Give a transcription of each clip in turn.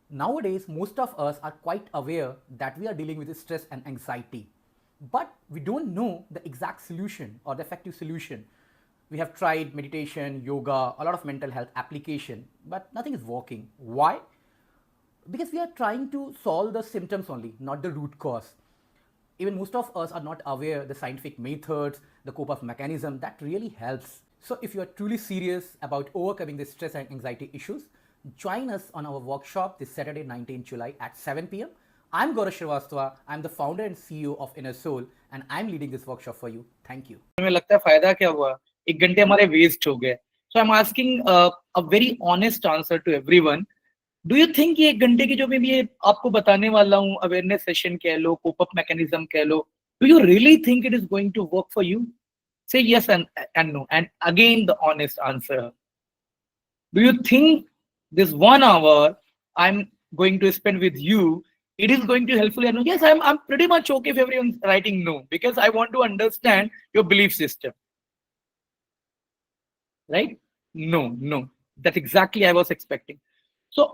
Nowadays, most of us are quite aware that we are dealing with stress and anxiety, but we don't know the exact solution or the effective solution. We have tried meditation, yoga, a lot of mental health application, but nothing is working. Why? Because we are trying to solve the symptoms only, not the root cause. Even most of us are not aware the scientific methods, the cope up mechanism that really helps. So if you are truly serious about overcoming the stress and anxiety issues, join us on our workshop this Saturday 19th July at 7 p.m. I'm Gaurav Srivastava. I'm the founder and CEO of Inner Soul and I'm leading this workshop for you. Thank you. हमें लगता है फायदा क्या हुआ, एक घंटे हमारे waste हो गए. So I am asking a very honest answer to everyone. Do you think ये एक घंटे की जो मैं ये आपको बताने वाला हूँ, अवेयरनेस सेशन कह लो, कोप अप मैकेनिज्म कह लो, do you really think it is going to work for you? Say yes and no. And again, the honest answer. Do you think this 1 hour I'm going to spend with you, it is going to helpful? No. Yes, I'm pretty much okay if everyone's writing no, because I want to understand your belief system. Right? No, no. That's exactly I was expecting. So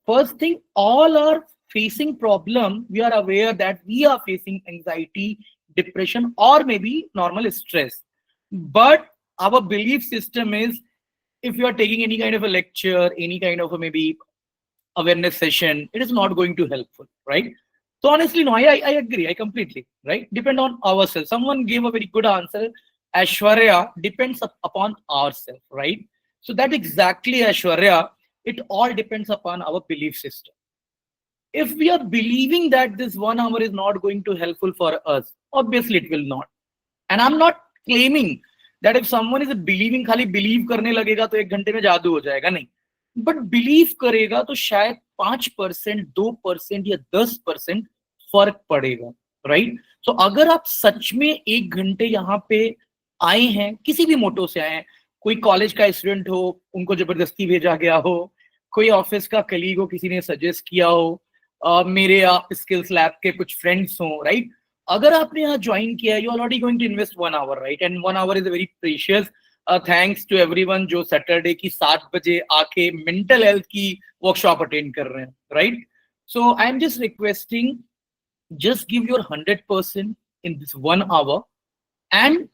first thing, all are facing problem. We are aware that we are facing anxiety, depression, or maybe normal stress. But our belief system is, if you are taking any kind of a lecture, any kind of a maybe awareness session, it is not going to helpful, right? So honestly, no, I agree. I completely, right? Depend on ourselves. Someone gave a very good answer. Ashwarya depends upon ourselves, right? So that exactly Ashwarya, it all depends upon our belief system. If we are believing that this 1 hour is not going to helpful for us, obviously it will not. And I'm not claiming that if someone is believing, खाली believe करने लगेगा तो एक घंटे में जादू हो जाएगा, नहीं. बट बिलीव करेगा तो शायद 5%, 2% या 10% फर्क पड़ेगा, राइट? सो अगर आप सच में एक घंटे यहाँ पे आए हैं, किसी भी मोटो से आए हैं, कोई कॉलेज का स्टूडेंट हो, उनको जबरदस्ती भेजा गया हो, कोई ऑफिस का कलीग हो, किसी ने सजेस्ट किया हो, मेरे आप स्किल्स लैब के कुछ फ्रेंड्स हो, राइट? अगर आपने यहाँ ज्वाइन किया, you already going to invest 1 hour, right? And 1 hour is a very precious. Thanks to everyone जो सैटरडे की 7 बजे आके मेंटल हेल्थ की वर्कशॉप अटेंड कर रहे हैं, right? So I am just requesting, just give your 100% in this 1 hour and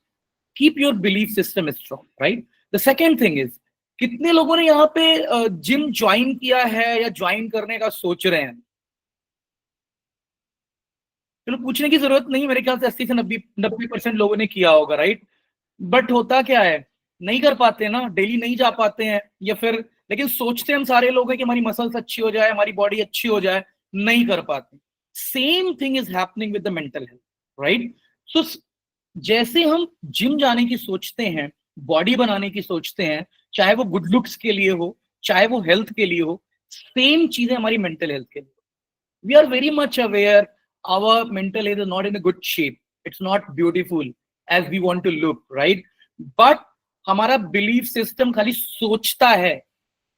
keep your belief system strong, right? The second thing is, कितने लोगों ने यहाँ पे जिम ज्वाइन किया है या ज्वाइन करने का सोच रहे हैं? चलो पूछने की जरूरत नहीं, मेरे ख्याल से 80 से 90% लोगों ने किया होगा, राइट? बट होता क्या है, नहीं कर पाते ना, डेली नहीं जा पाते हैं, या फिर लेकिन सोचते हम सारे लोग हैं कि हमारी मसल्स अच्छी हो जाए, हमारी बॉडी अच्छी हो जाए, नहीं कर पाते. Same thing is happening with the mental health, right? So जैसे हम जिम जाने की सोचते हैं, बॉडी बनाने की सोचते हैं, चाहे वो गुड लुक्स के लिए हो, चाहे वो हेल्थ के लिए हो, सेम चीजें हमारी मेंटल हेल्थ के लिए. We are very much aware our mental health is not in a good shape. It's not beautiful as we want to look, right? But हमारा बिलीफ सिस्टम खाली सोचता है,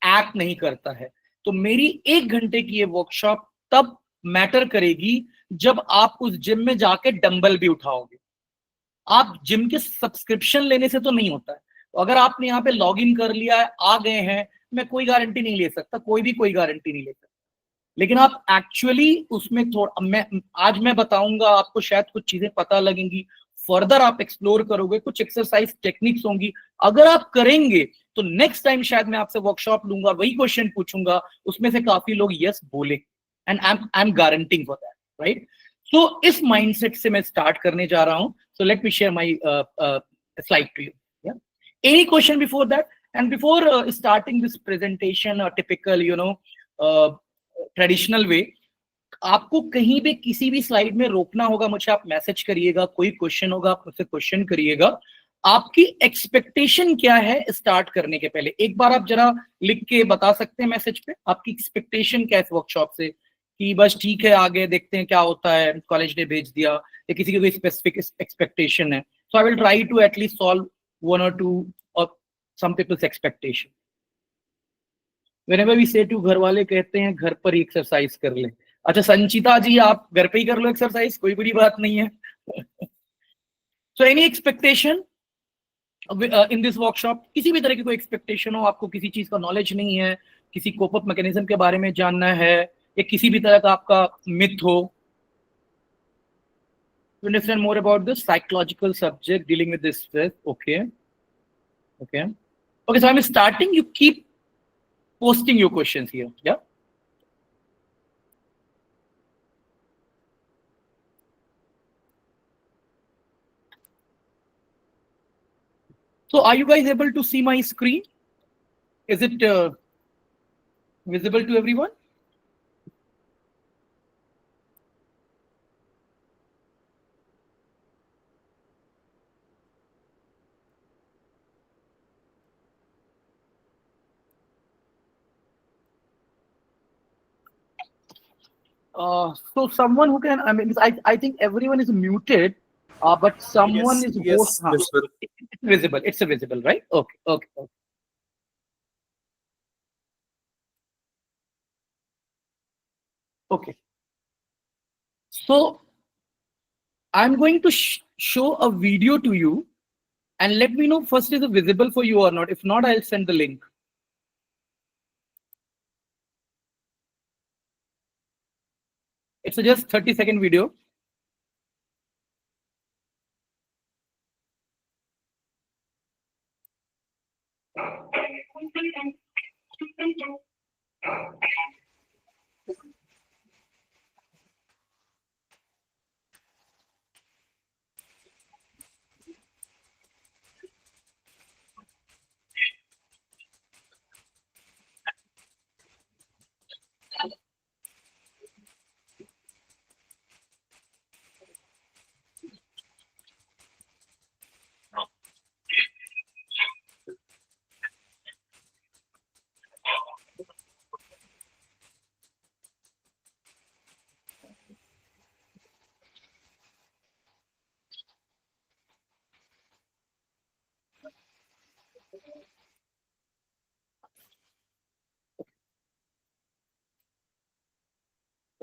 एक्ट नहीं करता है. तो मेरी एक घंटे की ये वर्कशॉप तब मैटर करेगी जब आप उस जिम में जाके डंबल भी उठाओगे. आप जिम के सब्सक्रिप्शन लेने से तो नहीं होता है. तो अगर आपने यहाँ पे लॉग इन कर लिया है, आ गए हैं, मैं कोई गारंटी नहीं ले सकता, कोई भी कोई गारंटी नहीं ले सकता. लेकिन आप एक्चुअली उसमें थोड़ा, मैं बताऊंगा आपको, शायद कुछ चीजें पता लगेंगी, फर्दर आप एक्सप्लोर करोगे, कुछ एक्सरसाइज टेक्निक्स होंगी. अगर आप करेंगे तो नेक्स्ट टाइम शायद मैं आपसे वर्कशॉप लूंगा, वही क्वेश्चन पूछूंगा, उसमें से काफी लोग यस बोले, and I am guaranteeing for that, right? So इस माइंडसेट से मैं स्टार्ट करने जा रहा हूं. So let me share my slide to you. Any question before that? And before starting this presentation, typical, traditional way, आपको कहीं भी किसी भी स्लाइड में रोकना होगा, मुझे आप मैसेज करिएगा, कोई क्वेश्चन होगा आप मुझसे क्वेश्चन करिएगा. आपकी एक्सपेक्टेशन क्या है स्टार्ट करने के पहले, एक बार आप जरा लिख के बता सकते हैं मैसेज पे, आपकी एक्सपेक्टेशन क्या है इस वर्कशॉप से? कि बस ठीक है, आगे देखते हैं क्या होता है, कॉलेज ने भेज दिया, या किसी की कोई स्पेसिफिक एक्सपेक्टेशन है? So I will try to at least solve one और टू और some peoples expectation. Whenever we say to, घर वाले कहते हैं घर पर ही एक्सरसाइज कर ले. अच्छा संचिता जी, आप घर पे ही कर लो एक्सरसाइज, कोई बुरी बात नहीं है. So any expectation in this workshop? किसी भी तरह की कोई एक्सपेक्टेशन हो, आपको किसी चीज का नॉलेज नहीं है, किसी कोप अप मैकेनिज्म के बारे में जानना है, या किसी भी तरह का आपका मिथ हो, to understand more about the psychological subject dealing with this stress. Okay. So I'm starting. You keep posting your questions here. Yeah. So are you guys able to see my screen? Is it visible to everyone? So someone who can, I mean, I think everyone is muted, but someone is host. visible. It's visible. It's visible, right? Okay. Okay. So I'm going to show a video to you, and let me know first, is it visible for you or not? If not, I'll send the link. It's a just 30-second video.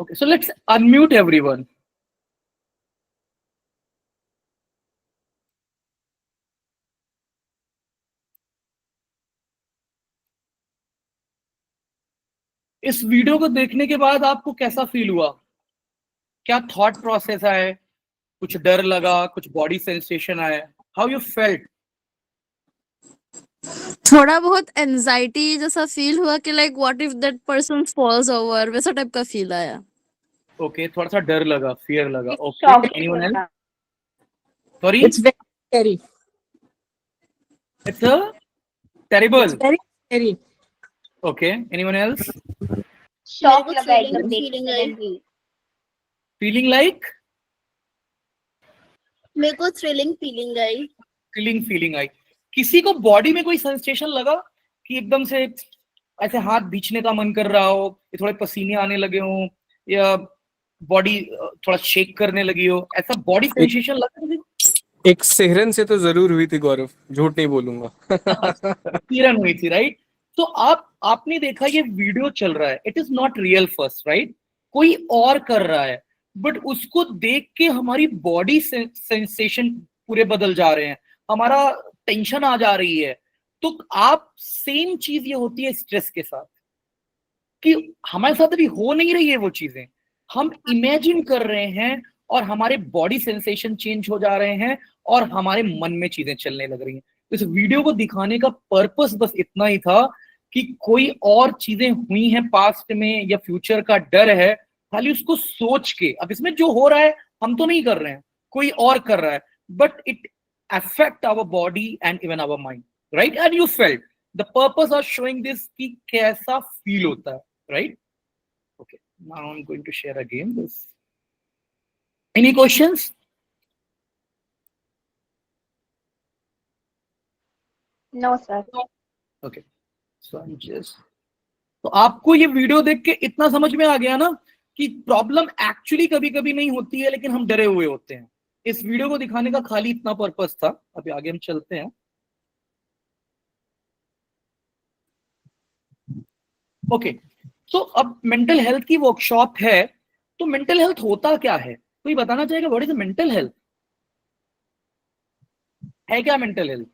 Okay, so let's unmute everyone. इस video को देखने के बाद आपको कैसा feel हुआ? क्या thought process आए? कुछ डर लगा, कुछ बॉडी सेंसेशन आया? How you felt? थोड़ा बहुत एंजाइटी जैसा फील हुआ कि like what if that person falls over, वैसा टाइप का फील आया। ओके, थोड़ा सा डर लगा, फियर लगा। It's okay, shocking. Anyone else? Sorry, It's very scary. It's a terrible. It's very scary. Okay, anyone else? Shock मेरे को लगा thrilling एकदम से feeling आई। suddenly. Feeling like? मेरे को थ्रिलिंग फीलिंग आई। फीलिंग आई। किसी को बॉडी में कोई सेंसेशन लगा कि एकदम से ऐसे हाथ भींचने का मन कर रहा हो, या थोड़े पसीने आने लगे हो, या बॉडी थोड़ा शेक करने लगी हो? ऐसा बॉडी सेंसेशन लगा किसी को? एक सिहरन से तो जरूर हुई थी गौरव, झूठ नहीं बोलूंगा। किरण हुई थी, राइट? तो आपने देखा ये वीडियो चल रहा है, it is not real first, right? कोई और कर रहा है, बट उसको देख के हमारी बॉडी सेंसेशन पूरे बदल जा रहे हैं, हमारा टेंशन आ जा रही है। तो आप सेम चीज ये होती है स्ट्रेस के साथ, कि हमारे साथ अभी हो नहीं रही है वो चीजें, हम इमेजिन कर रहे हैं और हमारे बॉडी सेंसेशन चेंज हो जा रहे हैं और हमारे मन में चीजें चलने लग रही हैं। इस वीडियो को दिखाने का पर्पस बस इतना ही था कि कोई और चीजें हुई हैं पास्ट में या फ्यूचर का डर है, खाली उसको सोच के। अब इसमें जो हो रहा है हम तो नहीं कर रहे हैं, कोई और कर रहा है, but it affect our body and even our mind, right? And you felt the purpose of showing this कि कैसा फील होता है, right? Okay, now I am going to share again this. Any questions? No, sir. Okay, so I just, तो आपको ये video देख के इतना समझ में आ गया ना कि प्रॉब्लम एक्चुअली कभी कभी नहीं होती है, लेकिन हम डरे हुए होते हैं। इस वीडियो को दिखाने का खाली इतना पर्पस था। अभी आगे हम चलते हैं। ओके, तो अब मेंटल हेल्थ की वर्कशॉप है, तो मेंटल हेल्थ होता क्या है? कोई बताना चाहेगा व्हाट इज मेंटल हेल्थ? है क्या मेंटल हेल्थ?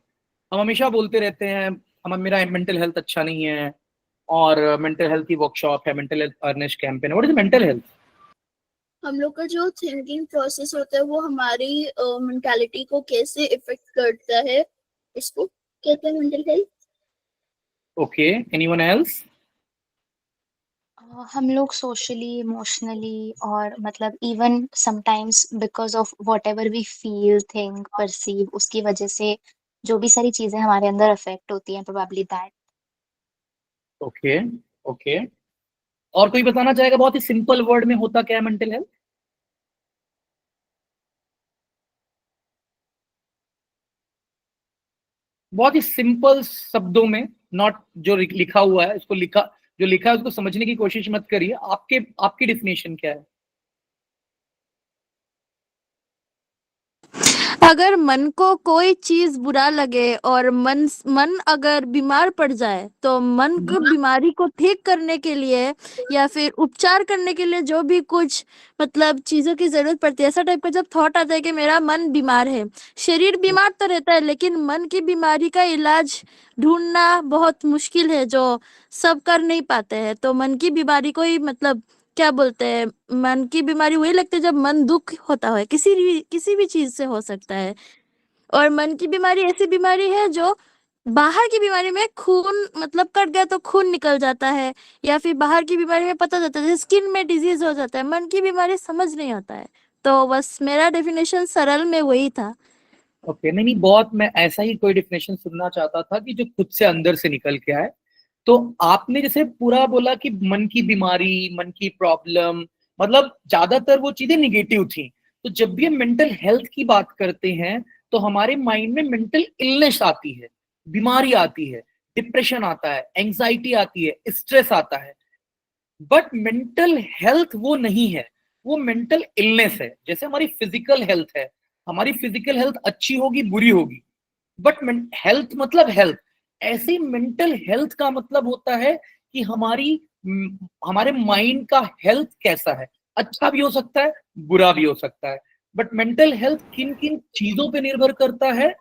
हम हमेशा बोलते रहते हैं हम, मेरा मेंटल हेल्थ अच्छा नहीं है, और मेंटल हेल्थ की वर्कशॉप है, मेंटल हेल्थ अवेयरनेस कैंपेन है। What is mental health? हम लोग का जो थिंकिंग प्रोसेस होता है वो हमारी मेंटालिटी को कैसे इफेक्ट करता है, इसको कहते हैं mental health. Okay, anyone else? हम लोग सोशली, इमोशनली और मतलब even sometimes because of whatever we feel, think, perceive, उसकी वजह से जो भी सारी चीजें हमारे अंदर अफेक्ट होती हैं, प्रोबेबली दैट। Okay, okay. और कोई बताना चाहेगा बहुत ही सिंपल वर्ड में होता क्या है मेंटल हेल्थ? बहुत ही सिंपल शब्दों में, नॉट जो लिखा हुआ है, उसको लिखा, जो लिखा है उसको समझने की कोशिश मत करिए। आपकी डेफिनेशन क्या है? अगर मन को कोई चीज बुरा लगे और मन अगर बीमार पड़ जाए तो मन को बीमारी को ठीक करने के लिए या फिर उपचार करने के लिए जो भी कुछ मतलब चीजों की जरूरत पड़ती है, ऐसा टाइप का जब थॉट आता है कि मेरा मन बीमार है, शरीर बीमार तो रहता है लेकिन मन की बीमारी का इलाज ढूंढना बहुत मुश्किल है, जो सब कर नहीं पाते हैं। तो मन की बीमारी को ही मतलब क्या बोलते हैं, मन की बीमारी वही लगती है जब मन दुख होता है, किसी भी चीज से हो सकता है। और मन की बीमारी ऐसी बीमारी है जो बाहर की बीमारी में खून मतलब कट गया तो खून निकल जाता है, या फिर बाहर की बीमारी में पता चलता है जैसे स्किन में डिजीज हो जाता है, मन की बीमारी समझ नहीं आता है। तो बस मेरा डेफिनेशन सरल में वही था। ओके, नहीं नहीं, बहुत मैं ऐसा ही कोई डेफिनेशन सुनना चाहता था कि जो खुद से अंदर से निकल के आए। तो आपने जैसे पूरा बोला कि मन की बीमारी, मन की प्रॉब्लम, मतलब ज्यादातर वो चीजें निगेटिव थी। तो जब भी हम मेंटल हेल्थ की बात करते हैं तो हमारे माइंड में मेंटल इलनेस आती है, बीमारी आती है, डिप्रेशन आता है, एंजाइटी आती है, स्ट्रेस आता है। बट मेंटल हेल्थ वो नहीं है, वो मेंटल इलनेस है। जैसे हमारी फिजिकल हेल्थ है, हमारी फिजिकल हेल्थ अच्छी होगी, बुरी होगी, बट हेल्थ मतलब हेल्थ। ऐसे ही मेंटल हेल्थ का मतलब होता है कि हमारे माइंड का हेल्थ कैसा है, अच्छा भी हो सकता है, बुरा भी हो सकता है। बट मेंटल हेल्थ किन किन चीजों पे निर्भर करता है?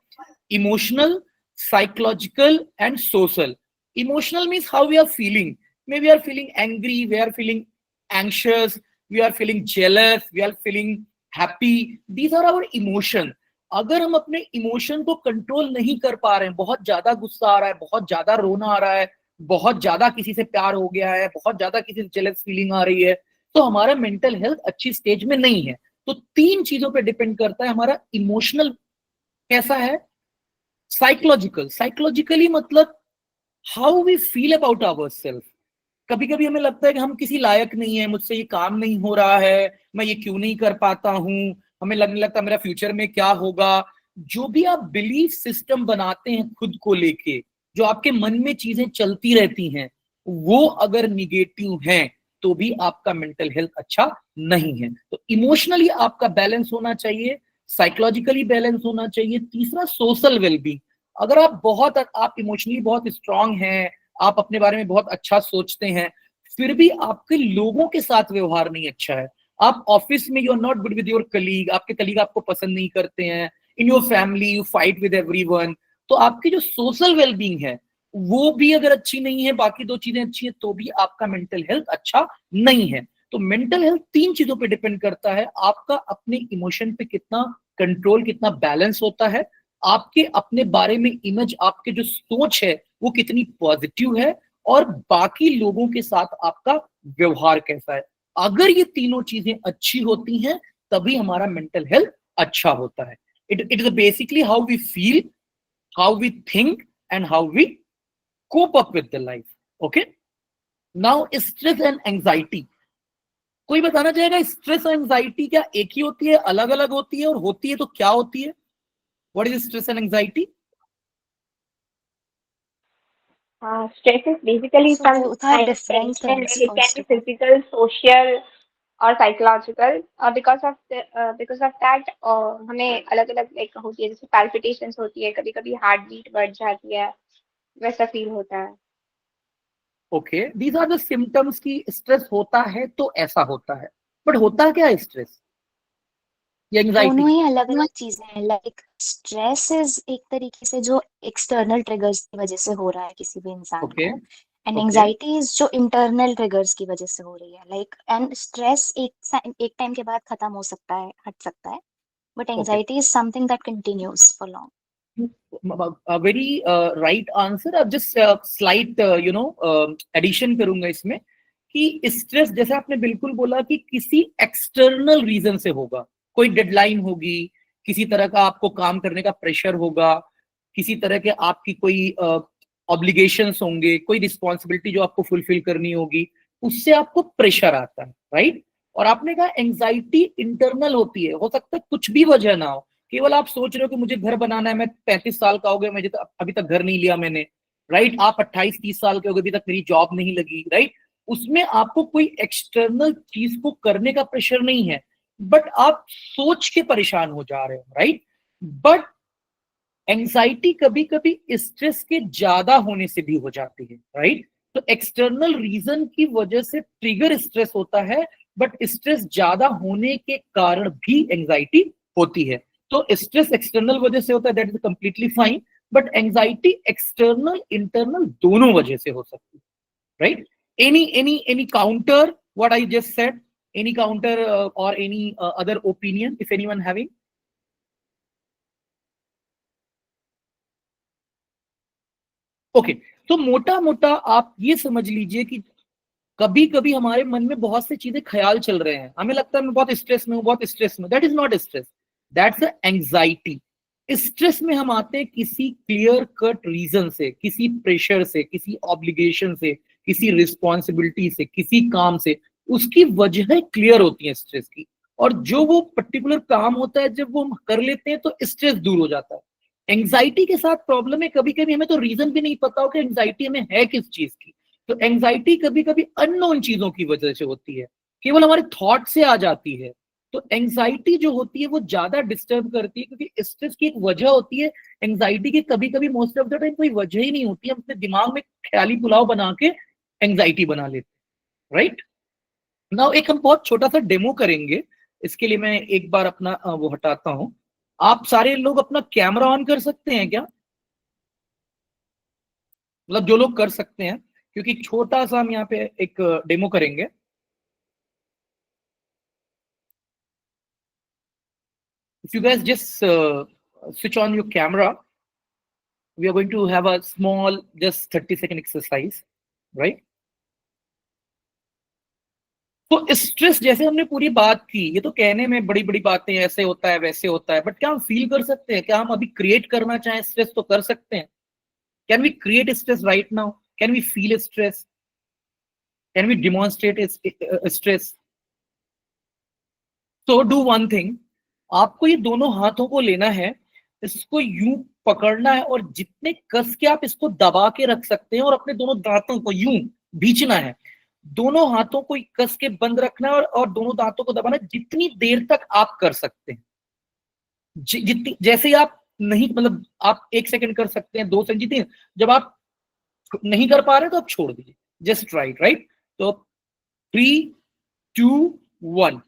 Emotional, psychological and social. Emotional means how we are feeling. Maybe we are feeling angry, we are feeling anxious, we are feeling jealous, we are feeling happy. These are our emotion. अगर हम अपने emotion को control नहीं कर पा रहे हैं, बहुत ज्यादा गुस्सा आ रहा है, बहुत ज्यादा रोना आ रहा है, बहुत ज्यादा किसी से प्यार हो गया है, बहुत ज्यादा किसी से जेलस फीलिंग आ रही है, तो हमारा मेंटल हेल्थ अच्छी स्टेज में नहीं है। तो तीन चीजों पे डिपेंड करता है हमारा इमोशनल कैसा है, साइकोलॉजिकली मतलब how we feel about our self. कभी कभी हमें लगता है कि हम किसी लायक नहीं है, मुझसे ये काम नहीं हो रहा है, मैं ये क्यों नहीं कर पाता हूं, हमें लगने लगता है मेरा फ्यूचर में क्या होगा। जो भी आप बिलीफ सिस्टम बनाते हैं खुद को लेके, जो आपके मन में चीजें चलती रहती हैं, वो अगर निगेटिव हैं तो भी आपका मेंटल हेल्थ अच्छा नहीं है। तो इमोशनली आपका बैलेंस होना चाहिए, साइकोलॉजिकली बैलेंस होना चाहिए। तीसरा, सोशल वेलबींग। अगर आप इमोशनली बहुत स्ट्रांग हैं, आप अपने बारे में बहुत अच्छा सोचते हैं, फिर भी आपके लोगों के साथ व्यवहार नहीं अच्छा है, आप ऑफिस में you are not good with your colleague, आपके कलीग आपको पसंद नहीं करते हैं, in your family you fight with everyone, तो आपकी जो सोशल वेलबींग है वो भी अगर अच्छी नहीं है, बाकी दो चीजें अच्छी है, तो भी आपका मेंटल हेल्थ अच्छा नहीं है। तो मेंटल हेल्थ तीन चीजों पे डिपेंड करता है, आपका अपने इमोशन पे कितना कंट्रोल, कितना बैलेंस होता है, आपके अपने बारे में इमेज, आपके जो सोच है वो कितनी पॉजिटिव है, और बाकी लोगों के साथ आपका व्यवहार कैसा है। अगर ये तीनों चीजें अच्छी होती हैं तभी हमारा मेंटल हेल्थ अच्छा होता है। It is basically how we feel, how we think and how we cope up with the life. Okay, now stress and anxiety. कोई बताना चाहेगा स्ट्रेस और एंजाइटी क्या एक ही होती है, अलग अलग होती है, और होती है तो क्या होती है? What is stress and anxiety? Stress is basically So some both are kind of different tension, things, and it can first be of all. physical, social, or psychological. Because of that, हमें अलग अलग like होती है, जैसे palpitations होती है, कभी कभी हार्ट बीट बढ़ जाती है, वैसा फील होता है। Okay, these are the symptoms की स्ट्रेस होता है तो ऐसा होता है। बट होता क्या है स्ट्रेस या एंजाइटी? दोनों ही अलग अलग चीजें हैं। लाइक स्ट्रेस इज एक तरीके से जो एक्सटर्नल ट्रिगर्स की वजह से हो रहा है किसी भी इंसान ओके, को, एंड Okay. एंजाइटीज जो इंटरनल ट्रिगर्स की वजह से हो रही है, लाइक एंड स्ट्रेस एक टाइम के बाद खत्म हो सकता है, हट सकता है, but Okay. Anxiety is something that continues for long. A very right answer. अब just slight addition करूंगा इसमें कि स्ट्रेस जैसे आपने बिल्कुल बोला कि किसी एक्सटर्नल रीजन से होगा, कोई डेडलाइन होगी, किसी तरह का आपको काम करने का प्रेशर होगा, किसी तरह के आपकी कोई ऑब्लिगेशंस होंगे, कोई रिस्पॉन्सिबिलिटी जो आपको फुलफिल करनी होगी, उससे आपको प्रेशर आता है, राइट? और आपने कहा एंजाइटी इंटरनल होती है, हो सकता है कुछ भी वजह ना हो, केवल आप सोच रहे हो कि मुझे घर बनाना है, मैं 35 साल का हो गया, मुझे अभी तक घर नहीं लिया मैंने, राइट? आप 28-30 साल के हो गए, अभी तक मेरी जॉब नहीं लगी, राइट? उसमें आपको कोई एक्सटर्नल चीज को करने का प्रेशर नहीं है, बट आप सोच के परेशान हो जा रहे हो, राइट? बट एंजाइटी कभी कभी स्ट्रेस के ज्यादा होने से भी हो जाती है, राइट? तो एक्सटर्नल रीजन की वजह से ट्रिगर स्ट्रेस होता है, बट स्ट्रेस ज्यादा होने के कारण भी एंजाइटी होती है. तो स्ट्रेस एक्सटर्नल वजह से होता है, that is completely fine, but anxiety external internal दोनों वजह से हो सकती है, right? Any counter what I just said? Any counter or any other opinion if anyone having? Okay, तो मोटा मोटा आप ये समझ लीजिए कि कभी कभी हमारे मन में बहुत सी चीजें ख्याल चल रहे हैं, हमें लगता है मैं बहुत स्ट्रेस में हूँ, बहुत स्ट्रेस में. That is not stress, that's anxiety. Stress में हम आते हैं किसी क्लियर कट रीजन से, किसी प्रेशर से, किसी ऑब्लिगेशन से, किसी रिस्पॉन्सिबिलिटी से, किसी काम से, उसकी वजह क्लियर होती है स्ट्रेस की, और जो वो पर्टिकुलर काम होता है जब वो हम कर लेते हैं तो स्ट्रेस दूर हो जाता है. एंजाइटी के साथ प्रॉब्लम है, कभी कभी हमें तो रीजन भी नहीं पता हो कि एंजाइटी हमें है किस चीज की. तो एंजाइटी कभी कभी अननोन चीजों की वजह से होती है, केवल हमारे थॉट से आ जाती है. तो एंजाइटी जो होती है वो ज्यादा डिस्टर्ब करती है, क्योंकि स्ट्रेस की एक वजह होती है. एंजाइटी की कभी कभी मोस्ट ऑफ द टाइम कोई वजह ही नहीं होती, हम अपने दिमाग में ख्याली पुलाव बना के एंजाइटी बना लेते हैं, राइट? नाउ एक हम बहुत छोटा सा डेमो करेंगे, इसके लिए मैं एक बार अपना वो हटाता हूं. आप सारे लोग अपना कैमरा ऑन कर सकते हैं क्या? मतलब जो लोग कर सकते हैं, क्योंकि छोटा सा हम यहाँ पे एक डेमो करेंगे. If you guys just switch on your camera, we are going to have a small, just 30-second exercise, right? तो स्ट्रेस जैसे हमने पूरी बात की, ये तो कहने में बड़ी बड़ी बातें, ऐसे होता है वैसे होता है, बट क्या हम फील कर सकते हैं? क्या हम अभी क्रिएट करना चाहें स्ट्रेस तो कर सकते हैं? Can we create stress right now? Can we feel stress? Can we demonstrate stress? तो डू वन थिंग, आपको ये दोनों हाथों को लेना है, इसको यूं पकड़ना है, और जितने कस के आप इसको दबा के रख सकते हैं, और अपने दोनों दांतों को यूं भींचना है, दोनों हाथों को कस के बंद रखना है, और दोनों दांतों को दबाना, जितनी देर तक आप कर सकते हैं. जितनी, जैसे आप नहीं, मतलब आप 1 सेकंड कर सकते हैं, 2 सेकंड, जितनी, जब आप नहीं कर पा रहे तो आप छोड़ दीजिए, जस्ट राइट. तो 3, 2, 1.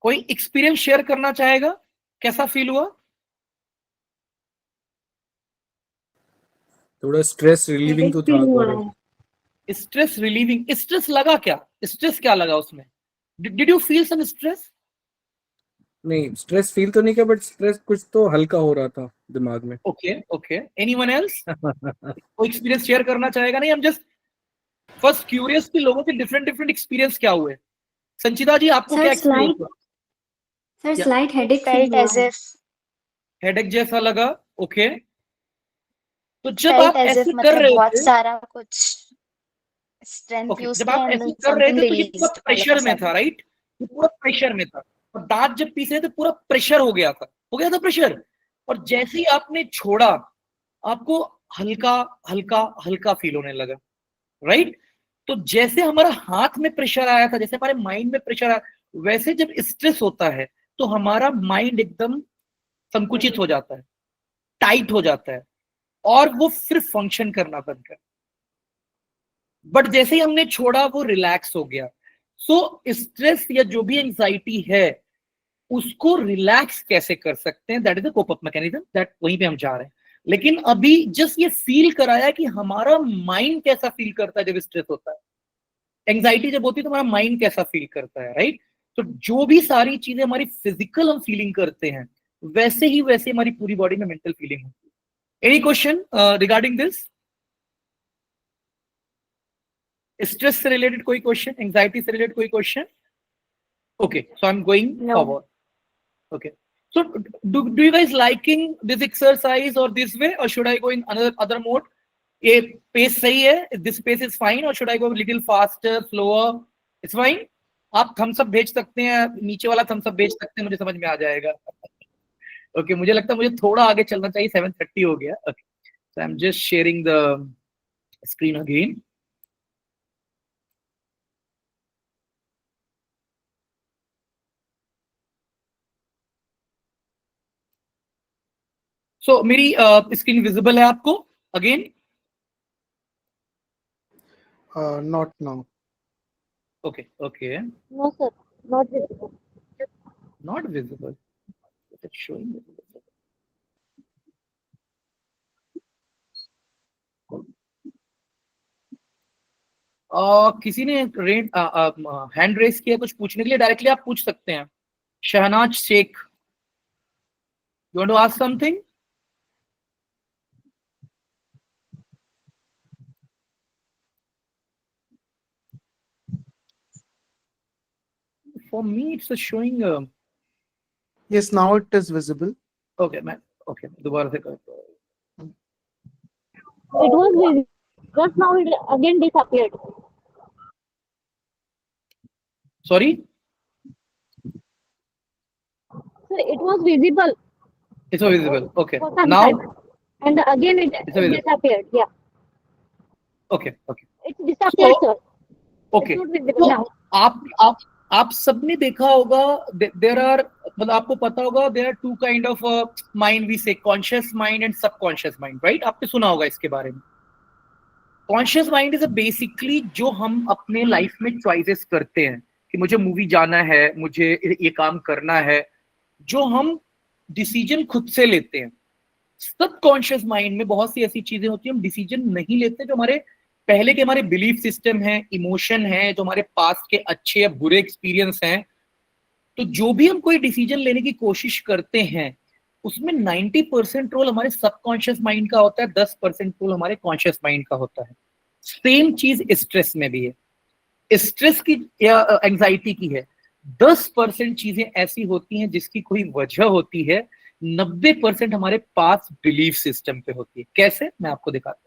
कोई एक्सपीरियंस शेयर करना चाहेगा? कैसा फील हुआ? थोड़ा स्ट्रेस रिलीविंग तो था गौरव. Stress relieving. स्ट्रेस लगा क्या? स्ट्रेस क्या लगा उसमें? Did you feel some stress? नहीं, स्ट्रेस फील तो नहीं किया, बट स्ट्रेस कुछ तो हल्का हो रहा था दिमाग में. ओके. Anyone else? कोई एक्सपीरियंस शेयर करना चाहेगा? नहीं, हम जस्ट फर्स्ट क्यूरियस कि लोगों के डिफरेंट एक्सपीरियंस क्या हुए. संचिता जी, आपको क्या एक्सपीरियंस हुआ? Sir slight headache felt as if headache जैसा लगा. ओके, तो जब फेल्ट आप एज ऐसे इफ कर मतलब रहे बहुत थे, सारा कुछ स्ट्रेंथ ओके, यूज जब किया आप एंड ऐसे देन कर रहे समथिंग थे तो ये पूरा रिलीज्ड प्रेशर में था, राइट? ये पूरा प्रेशर में था, और दांत जब पीसे तो पूरा प्रेशर हो गया था प्रेशर. और जैसे ही आपने छोड़ा, आपको हल्का हल्का हल्का फील होने लगा, राइट? तो जैसे हमारा हाथ में प्रेशर आया था, जैसे हमारे माइंड में प्रेशर आया, वैसे जब स्ट्रेस होता है तो हमारा माइंड एकदम संकुचित हो जाता है, टाइट हो जाता है, और वो सिर्फ फंक्शन करना बंद कर। बट जैसे ही हमने छोड़ा वो रिलैक्स हो गया। सो स्ट्रेस या जो भी एंजाइटी है उसको रिलैक्स कैसे कर सकते हैं, that is the cope up mechanism, that वहीं पे हम जा रहे हैं। लेकिन अभी जस्ट ये फील कराया कि हमारा माइंड कैसा फील करता है जब स्ट्रेस होता है, एंजाइटी जब होती है तो हमारा माइंड कैसा फील करता है, राइट। तो जो भी सारी चीजें हमारी फिजिकल हम फीलिंग करते हैं वैसे ही वैसे हमारी पूरी बॉडी में मेंटल फीलिंग होती है। Any question regarding this? Stress से रिलेटेड कोई क्वेश्चन, एंजाइटी से रिलेटेड कोई question? Okay, so I'm going forward. Okay, so do you guys liking this exercise or this way, or should I go in other mode? ये pace सही है, this pace is fine, or should I go a little faster, slower? It's fine. आप thumbs up भेज सकते हैं, नीचे वाला thumbs up भेज सकते हैं, मुझे समझ में आ जाएगा। Okay, मुझे लगता है मुझे थोड़ा आगे चलना चाहिए, 7:30 हो गया। Okay, so I'm just sharing the screen again. So मेरी स्क्रीन विजिबल है आपको again? Not now. Okay, okay. No, sir, not visible. Not visible. It's showing visible. किसी ने हैंड रेस किया कुछ पूछने के लिए, डायरेक्टली आप पूछ सकते हैं। Shahnaz Shaikh, you want to ask something? For me, it's showing. Yes, now it is visible. Okay, man. Okay, दोबारा से कर। It was visible. Just now it again disappeared. Sorry? So it was visible It's visible. Okay. for some Now? time, and again it visible. disappeared. Yeah, Okay, okay. it disappeared, So- sir. Okay. It's not visible तो now. आप सबने देखा होगा, there are, मतलब आपको पता होगा, there are two kind of mind, we say conscious mind and subconscious mind, right? आपने सुना होगा इसके बारे में। कॉन्शियस माइंड इज बेसिकली जो हम अपने लाइफ में चॉइसेस करते हैं कि मुझे मूवी जाना है, मुझे ये काम करना है, जो हम डिसीजन खुद से लेते हैं। सबकॉन्शियस माइंड में बहुत सी ऐसी चीजें होती हैं हम डिसीजन नहीं लेते, जो हमारे पहले के हमारे बिलीफ सिस्टम है, इमोशन है, जो हमारे पास के अच्छे या बुरे एक्सपीरियंस हैं। तो जो भी हम कोई डिसीजन लेने की कोशिश करते हैं उसमें 90% रोल हमारे सबकॉन्शियस माइंड का होता है, 10% रोल हमारे कॉन्शियस माइंड का होता है। सेम चीज स्ट्रेस में भी है। स्ट्रेस की या एंजाइटी की है, 10% चीजें ऐसी होती हैं जिसकी कोई वजह होती है, 90% हमारे पास बिलीफ सिस्टम पे होती है। कैसे, मैं आपको दिखाता हूँ।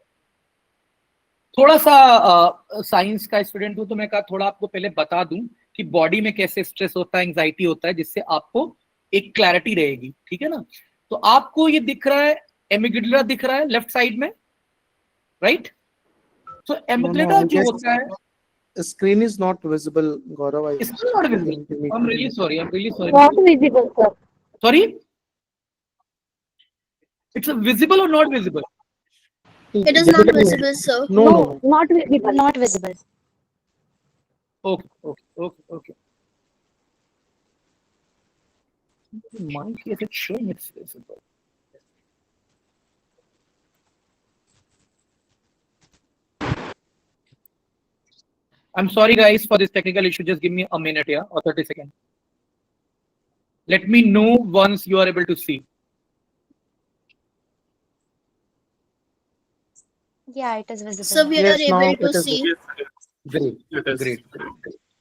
थोड़ा सा साइंस का स्टूडेंट हूं तो मैं कहा थोड़ा आपको पहले बता दूं कि बॉडी में कैसे स्ट्रेस होता है, एंजाइटी होता है, जिससे आपको एक क्लैरिटी रहेगी, ठीक है ना। तो आपको ये दिख रहा है, एमिग्डाला दिख रहा है लेफ्ट साइड में, राइट? तो एमिग्डाला जो होता है, Screen is not visible, Gaurav. it's not visible. I'm really sorry. Not visible, sir. Sorry? It's visible or not visible? It is not visible, sir. No. Not visible. Not visible. Okay. My case it's showing it's visible. I'm sorry guys for this technical issue. Just give me a minute here or 30 seconds. Let me know once you are able to see. Yeah, it is visible. So we Yes, are now able it to is see. Great.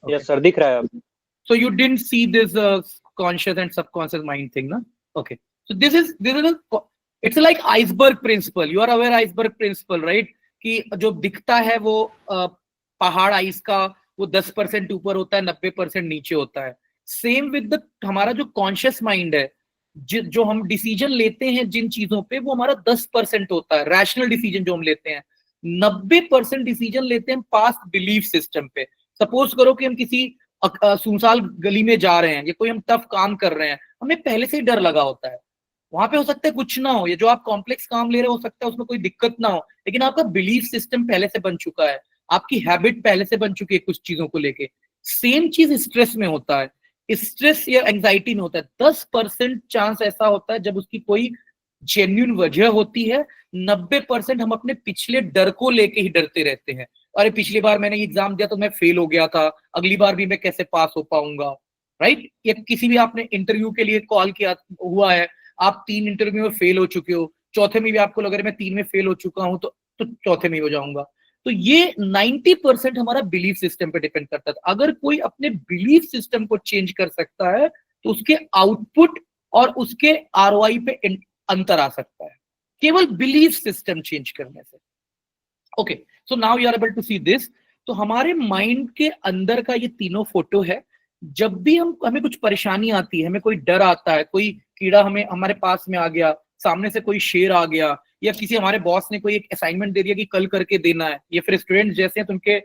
Yes, sir, दिख रहा है अब। So you didn't see this conscious and subconscious mind thing, na? Okay. So this is it's like iceberg principle. You are aware iceberg principle, right? कि जो दिखता है वो पहाड़ आइस का वो 10% ऊपर होता है, 90% नीचे होता है। सेम विद द हमारा जो कॉन्शियस माइंड है, जो हम डिसीजन लेते हैं जिन चीजों पे, वो हमारा 10% होता है। रैशनल डिसीजन जो हम लेते हैं, 90% डिसीजन लेते हैं पास्ट बिलीफ सिस्टम पे। सपोज करो कि हम किसी सुनसान गली में जा रहे हैं या कोई हम टफ काम कर रहे हैं, हमें पहले से ही डर लगा होता है, वहां पे हो सकता है कुछ ना हो, ये जो आप कॉम्प्लेक्स काम ले रहे हो सकता है उसमें कोई दिक्कत ना हो, लेकिन आपका बिलीफ सिस्टम पहले से बन चुका है, आपकी हैबिट पहले से बन चुकी है कुछ चीजों को लेके। सेम चीज स्ट्रेस में होता है, स्ट्रेस या एंजाइटी में होता है। 10% चांस ऐसा होता है जब उसकी कोई जेन्युइन वजह होती है, 90% हम अपने पिछले डर को लेके ही डरते रहते हैं। अरे पिछली बार मैंने एग्जाम दिया तो मैं फेल हो गया था, अगली बार भी मैं कैसे पास हो पाऊंगा, राइट? या किसी भी आपने इंटरव्यू के लिए कॉल किया हुआ है, आप 3 इंटरव्यू में फेल हो चुके हो, चौथे में भी आपको लग रहा है मैं 3 में फेल हो चुका हूं तो चौथे में हो जाऊंगा। तो ये 90% हमारा बिलीफ सिस्टम पे डिपेंड करता है। अगर कोई अपने बिलीफ सिस्टम को चेंज कर सकता है तो उसके आउटपुट और उसके आरओआई पे अंतर आ सकता है, केवल बिलीफ सिस्टम चेंज करने से। Okay, so now you are able to see this. तो हमारे माइंड के अंदर का ये तीनों फोटो है। जब भी हमें कुछ परेशानी आती है, हमें कोई डर आता है, कोई कीड़ा हमारे पास में आ गया, सामने से कोई शेर आ गया, या किसी हमारे बॉस ने कोई एक असाइनमेंट दे दिया कि कल करके देना है, या फिर स्टूडेंट्स जैसे हैं तो उनके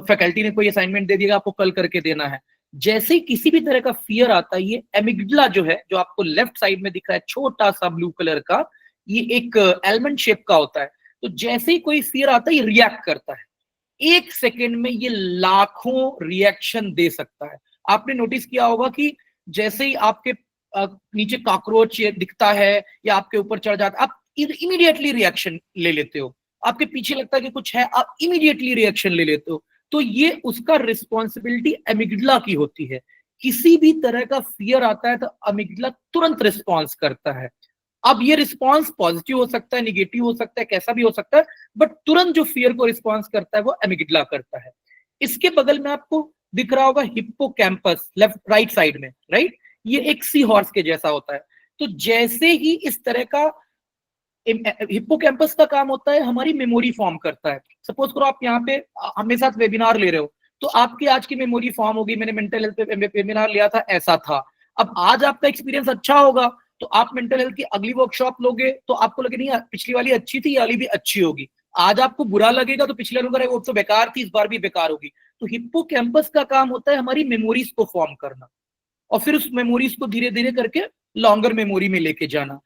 फैकल्टी ने कोई असाइनमेंट दे दिया आपको कल करके देना है, जैसे ही किसी भी तरह का फियर आता है, ये एमिगडला जो है, जो आपको लेफ्ट साइड में दिख रहा है छोटा सा ब्लू कलर का, ये एक एलमंड शेप का होता है। तो जैसे ही कोई फियर आता है ये रिएक्ट करता है, 1 सेकेंड में ये लाखों रिएक्शन दे सकता है। आपने नोटिस किया होगा कि जैसे ही आपके नीचे कॉकरोच दिखता है या आपके ऊपर चढ़ जाता है, आप इमीडिएटली रिएक्शन ले लेते हो। आपके पीछे लगता है कि कुछ है, आप इमीडिएटली रिएक्शन ले लेते हो। तो ये उसका रिस्पॉन्सिबिलिटी एमिगडला की होती है। किसी भी तरह का फियर आता है तो एमिगडला तुरंत रिस्पॉन्स करता है। अब ये रिस्पॉन्स पॉजिटिव हो सकता है, निगेटिव हो सकता है, कैसा भी हो सकता है, बट तुरंत जो फियर को रिस्पॉन्स करता है वो एमिगडला करता है। इसके बगल में आपको दिख रहा होगा हिप्पोकैम्पस, लेफ्ट राइट साइड में, राइट? ये एक सी हॉर्स के जैसा होता है। तो जैसे ही इस तरह का हिप्पोकैम्पस का काम होता है, हमारी मेमोरी फॉर्म करता है। सपोज करो आप यहाँ पे हमारे साथ वेबिनार ले रहे हो, तो आपकी आज की मेमोरी फॉर्म होगी, मैंने मेंटल हेल्थ पे वेबिनार लिया था, ऐसा था। अब आज आपका एक्सपीरियंस अच्छा होगा तो आप मेंटल हेल्थ की अगली वर्कशॉप लोगे तो आपको लगे नहीं पिछली वाली अच्छी थी, ये वाली भी अच्छी होगी। आज आपको बुरा लगेगा तो पिछले वाले वो तो बेकार थी, इस बार भी बेकार होगी। तो हिप्पोकैम्पस का काम होता है हमारी मेमोरीज को फॉर्म करना और फिर उस मेमोरीज को धीरे धीरे करके लॉन्गर मेमोरी में लेके जाना।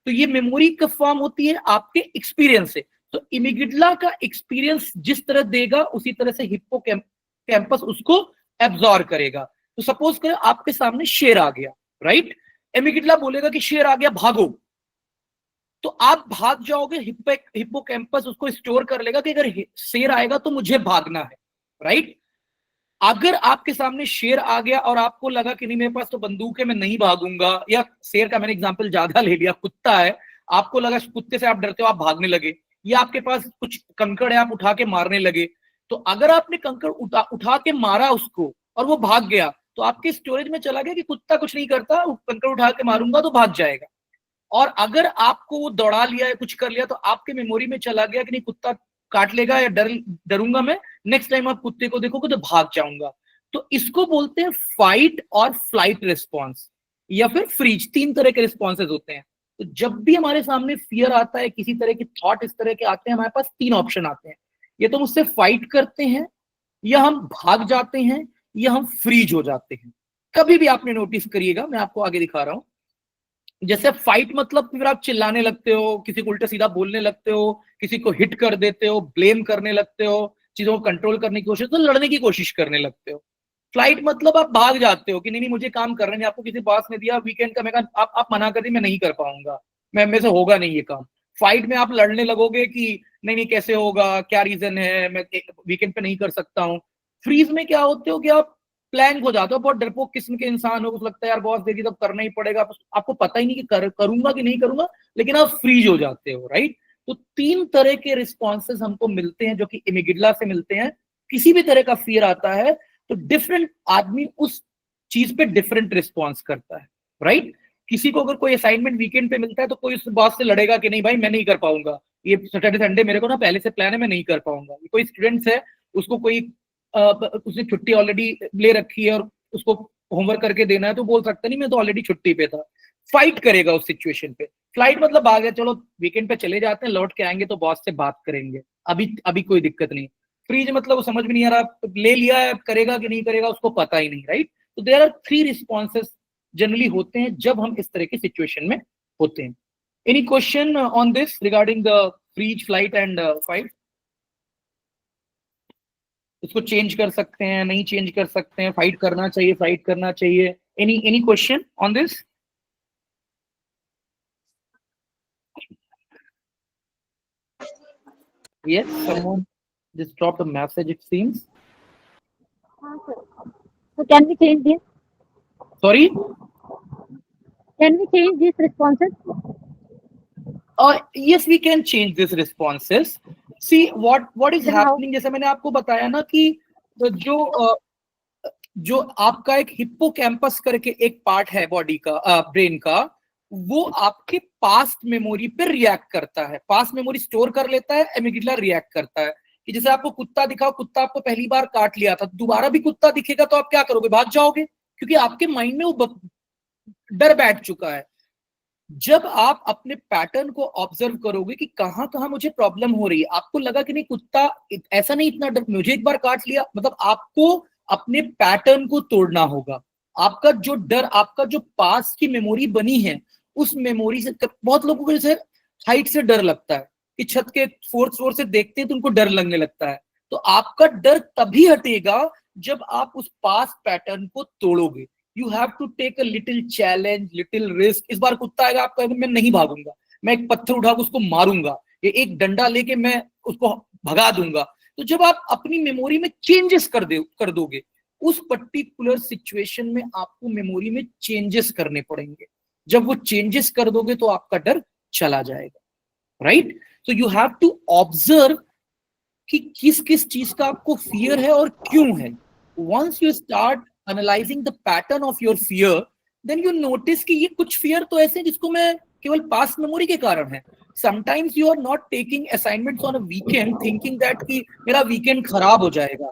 तो ये मेमोरी कब फॉर्म होती है? आपके एक्सपीरियंस से। तो इमिगडला का एक्सपीरियंस जिस तरह देगा उसी तरह से हिप्पोकैम्पस उसको एब्जॉर्ब करेगा। तो सपोज करें आपके सामने शेर आ गया, राइट? एमिगडला बोलेगा कि शेर आ गया, भागो। तो आप भाग जाओगे, हिप्पोकैम्पस उसको स्टोर कर लेगा कि अगर शेर आएगा तो मुझे भागना है, राइट? अगर आपके सामने शेर आ गया और आपको लगा कि नहीं मेरे पास तो बंदूक है, मैं नहीं भागूंगा, या शेर का मैंने एग्जांपल ज्यादा ले लिया, कुत्ता है, आपको लगा कुत्ते से आप डरते हो, आप भागने लगे, या आपके पास कुछ कंकड़ है आप उठा के मारने लगे, तो अगर आपने कंकड़ उठा के मारा उसको और वो भाग गया तो आपके स्टोरेज में चला गया कि कुत्ता कुछ नहीं करता, कंकड़ उठा के मारूंगा तो भाग जाएगा। और अगर आपको वो दौड़ा लिया या कुछ कर लिया तो आपके मेमोरी में चला गया कि नहीं कुत्ता काट लेगा या डरूंगा मैं, नेक्स्ट टाइम आप कुत्ते को देखोगे तो भाग जाऊंगा। तो इसको बोलते हैं फाइट और फ्लाइट रिस्पॉन्स या फिर फ्रीज। 3 तरह के रिस्पॉन्सेज होते हैं। तो जब भी हमारे सामने फियर आता है, किसी तरह की थॉट इस तरह के आते हैं, हमारे पास 3 ऑप्शन आते हैं। ये तो मुझसे फाइट करते हैं, या हम भाग जाते हैं, या हम फ्रीज हो जाते हैं। कभी भी आपने नोटिस करिएगा, मैं आपको आगे दिखा रहा हूं। जैसे फाइट मतलब फिर आप चिल्लाने लगते हो, किसी को उल्टा सीधा बोलने लगते हो, किसी को हिट कर देते हो, ब्लेम करने लगते हो, चीजों को कंट्रोल करने की कोशिश, तो लड़ने की कोशिश करने लगते हो। फ्लाइट मतलब आप भाग जाते हो कि नहीं मुझे काम करना नहीं, आपको किसी बॉस ने दिया वीकेंड का, मैं कहा आप मना कर दी, मैं नहीं कर पाऊंगा, मेरे से होगा नहीं ये काम। फाइट में आप लड़ने लगोगे कि नहीं कैसे होगा, क्या रीजन है, मैं वीकेंड पे नहीं कर सकता हूँ। फ्रीज में क्या होते हो कि आप प्लान हो जाते हो, बहुत डरपोक किस्म के इंसान हो, कुछ लगता है यार बॉस देगी तब करना ही पड़ेगा, आपको पता ही नहीं कि करूंगा कि नहीं करूंगा, लेकिन आप फ्रीज हो जाते हो, राइट? तो 3 तरह के रिस्पॉन्सेज हमको मिलते हैं जो कि इमिगडला से मिलते हैं। किसी भी तरह का फियर आता है तो डिफरेंट आदमी उस चीज पे डिफरेंट रिस्पॉन्स करता है, राइट? किसी को अगर कोई असाइनमेंट वीकेंड पे मिलता है तो कोई उस बॉस से लड़ेगा कि नहीं भाई मैं नहीं कर पाऊंगा, ये सैटरडे संडे मेरे को ना पहले से प्लान है, मैं नहीं कर पाऊंगा। कोई स्टूडेंट्स है, उसको कोई उसने छुट्टी ऑलरेडी ले रखी है और उसको होमवर्क करके देना है, तो बोल सकता नहीं मैं तो ऑलरेडी छुट्टी पे था, फाइट करेगा उस सिचुएशन पे। फ्लाइट मतलब आ गया, चलो वीकेंड पे चले जाते हैं, लौट के आएंगे तो बॉस से बात करेंगे, अभी कोई दिक्कत नहीं। फ्रीज मतलब वो समझ में नहीं आ रहा, ले लिया है, करेगा कि नहीं करेगा उसको पता ही नहीं, राइट? तो देयर आर 3 रिस्पॉन्सेस जनरली होते हैं जब हम इस तरह की सिचुएशन में होते हैं. Any question on this regarding the freeze, flight and fight? इसको चेंज कर सकते हैं, नहीं चेंज कर सकते हैं, फाइट करना चाहिए, फाइट करना चाहिए. Any question on this? Yes, someone just dropped a message, it seems. So can we change this? Sorry? Can we change these responses? Yes, we can change these responses. See what is Then how? happening. जैसे मैंने आपको बताया ना कि जो आपका एक hippocampus करके एक पार्ट है बॉडी का, ब्रेन का, वो आपके पास्ट मेमोरी पे रिएक्ट करता है. पास्ट मेमोरी स्टोर कर लेता है, एमिग्डाला रिएक्ट करता है. कि जैसे आपको कुत्ता दिखाओ, कुत्ता आपको पहली बार काट लिया था, दोबारा भी कुत्ता दिखेगा तो आप क्या करोगे? भाग जाओगे, क्योंकि आपके माइंड में वो डर बैठ चुका है. जब आप अपने पैटर्न को ऑब्जर्व करोगे कि कहां कहां मुझे प्रॉब्लम हो रही है, आपको लगा कि नहीं कुत्ता ऐसा नहीं, इतना डर, मुझे एक बार काट लिया, मतलब आपको अपने पैटर्न को तोड़ना होगा. आपका जो डर, आपका जो पास्ट की मेमोरी बनी है, उस मेमोरी से, बहुत लोगों को जैसे हाइट से डर लगता है कि छत के 4th फ्लोर से देखते हैं तो उनको डर लगने लगता है. तो आपका डर तभी हटेगा जब आप उस पास्ट पैटर्न को तोड़ोगे. You have to take a little challenge, little risk. इस बार कुत्ता आएगा, आप कहेंगे मैं नहीं भागूंगा, मैं एक पत्थर उठा के उसको मारूंगा, ये एक डंडा लेके मैं उसको भगा दूंगा. तो जब आप अपनी मेमोरी में चेंजेस कर दोगे, उस पर्टिकुलर सिचुएशन में आपको मेमोरी में चेंजेस करने पड़ेंगे. जब वो चेंजेस कर दोगे तो आपका डर चला जाएगा. Right? So you have to observe कि किस किस चीज का आपको फियर है और क्यों है. Once you start analyzing the pattern of your fear, then you notice कि ये कुछ fear तो ऐसे हैं जिसको मैं केवल past memory के कारण है. Sometimes you are not taking assignments on a weekend thinking that कि मेरा weekend खराब हो जाएगा.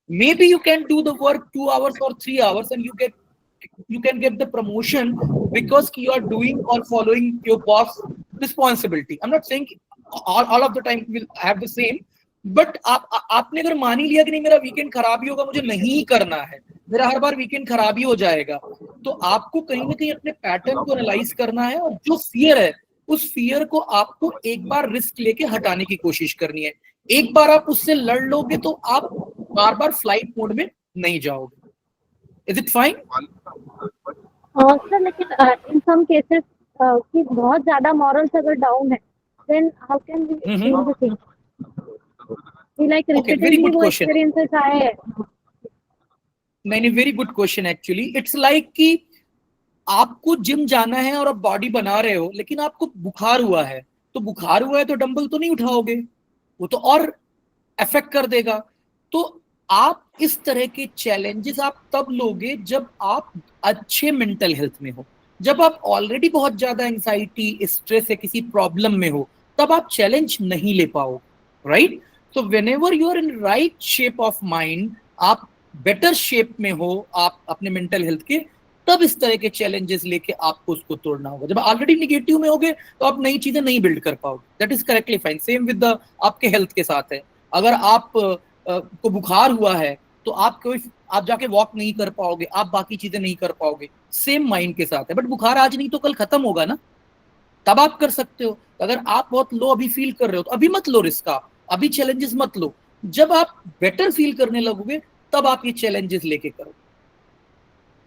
Maybe you can do the work 2 hours or 3 hours and you can get the promotion because you are doing or following your boss responsibility. I'm not saying all of the time will have the same, but आपने अगर मान ही लिया कि नहीं मेरा weekend खराब ही होगा, मुझे नहीं करना है, मेरा हर बार वीकेंड खराब ही हो जाएगा, तो आपको कहीं ना कहीं अपने पैटर्न को एनालाइज करना है. और जो फियर है, उस फियर को आपको एक बार रिस्क लेके हटाने की कोशिश करनी है. एक बार आप उससे लड़ लोगे तो आप बार बार फ्लाइट मोड में नहीं जाओगे. Is it fine? सर लेकिन इन सम केसेस कि बहुत ज्यादा मॉरल्स अगर डाउन है, then how can we change the thing? Like repeatedly वो experiences आए हैं. नहीं, very good question. Actually it's like कि आपको जिम जाना है और आप बॉडी बना रहे हो, लेकिन आपको बुखार हुआ है, तो बुखार हुआ है तो डंबल तो नहीं उठाओगे, वो तो और अफेक्ट कर देगा. तो आप इस तरह के चैलेंजेस आप तब लोगे जब आप अच्छे मेंटल हेल्थ में हो. जब आप ऑलरेडी बहुत ज्यादा एंजाइटी, स्ट्रेस है, किसी प्रॉब्लम में हो, तब आप चैलेंज नहीं ले पाओगे. Right? So whenever you are in right shape of mind, आप बेटर शेप में हो, आप अपने मेंटल हेल्थ के, तब इस तरह के चैलेंजेस लेके आपको उसको तोड़ना होगा. जब ऑलरेडी निगेटिव में होगे तो आप नई चीजें नहीं बिल्ड कर पाओगे. That is correctly fine. Same with the आपके हेल्थ के साथ है. अगर आप को बुखार हुआ है तो आप जाके वॉक नहीं कर पाओगे, आप बाकी चीजें नहीं कर पाओगे. सेम माइंड के साथ है. बट बुखार आज नहीं तो कल खत्म होगा ना, तब आप कर सकते हो. अगर आप बहुत लो अभी फील कर रहे हो तो अभी मत लो रिस्क, आप अभी चैलेंजेस मत लो. जब आप बेटर फील करने लगोगे तब आप ये चैलेंजेस लेके करो.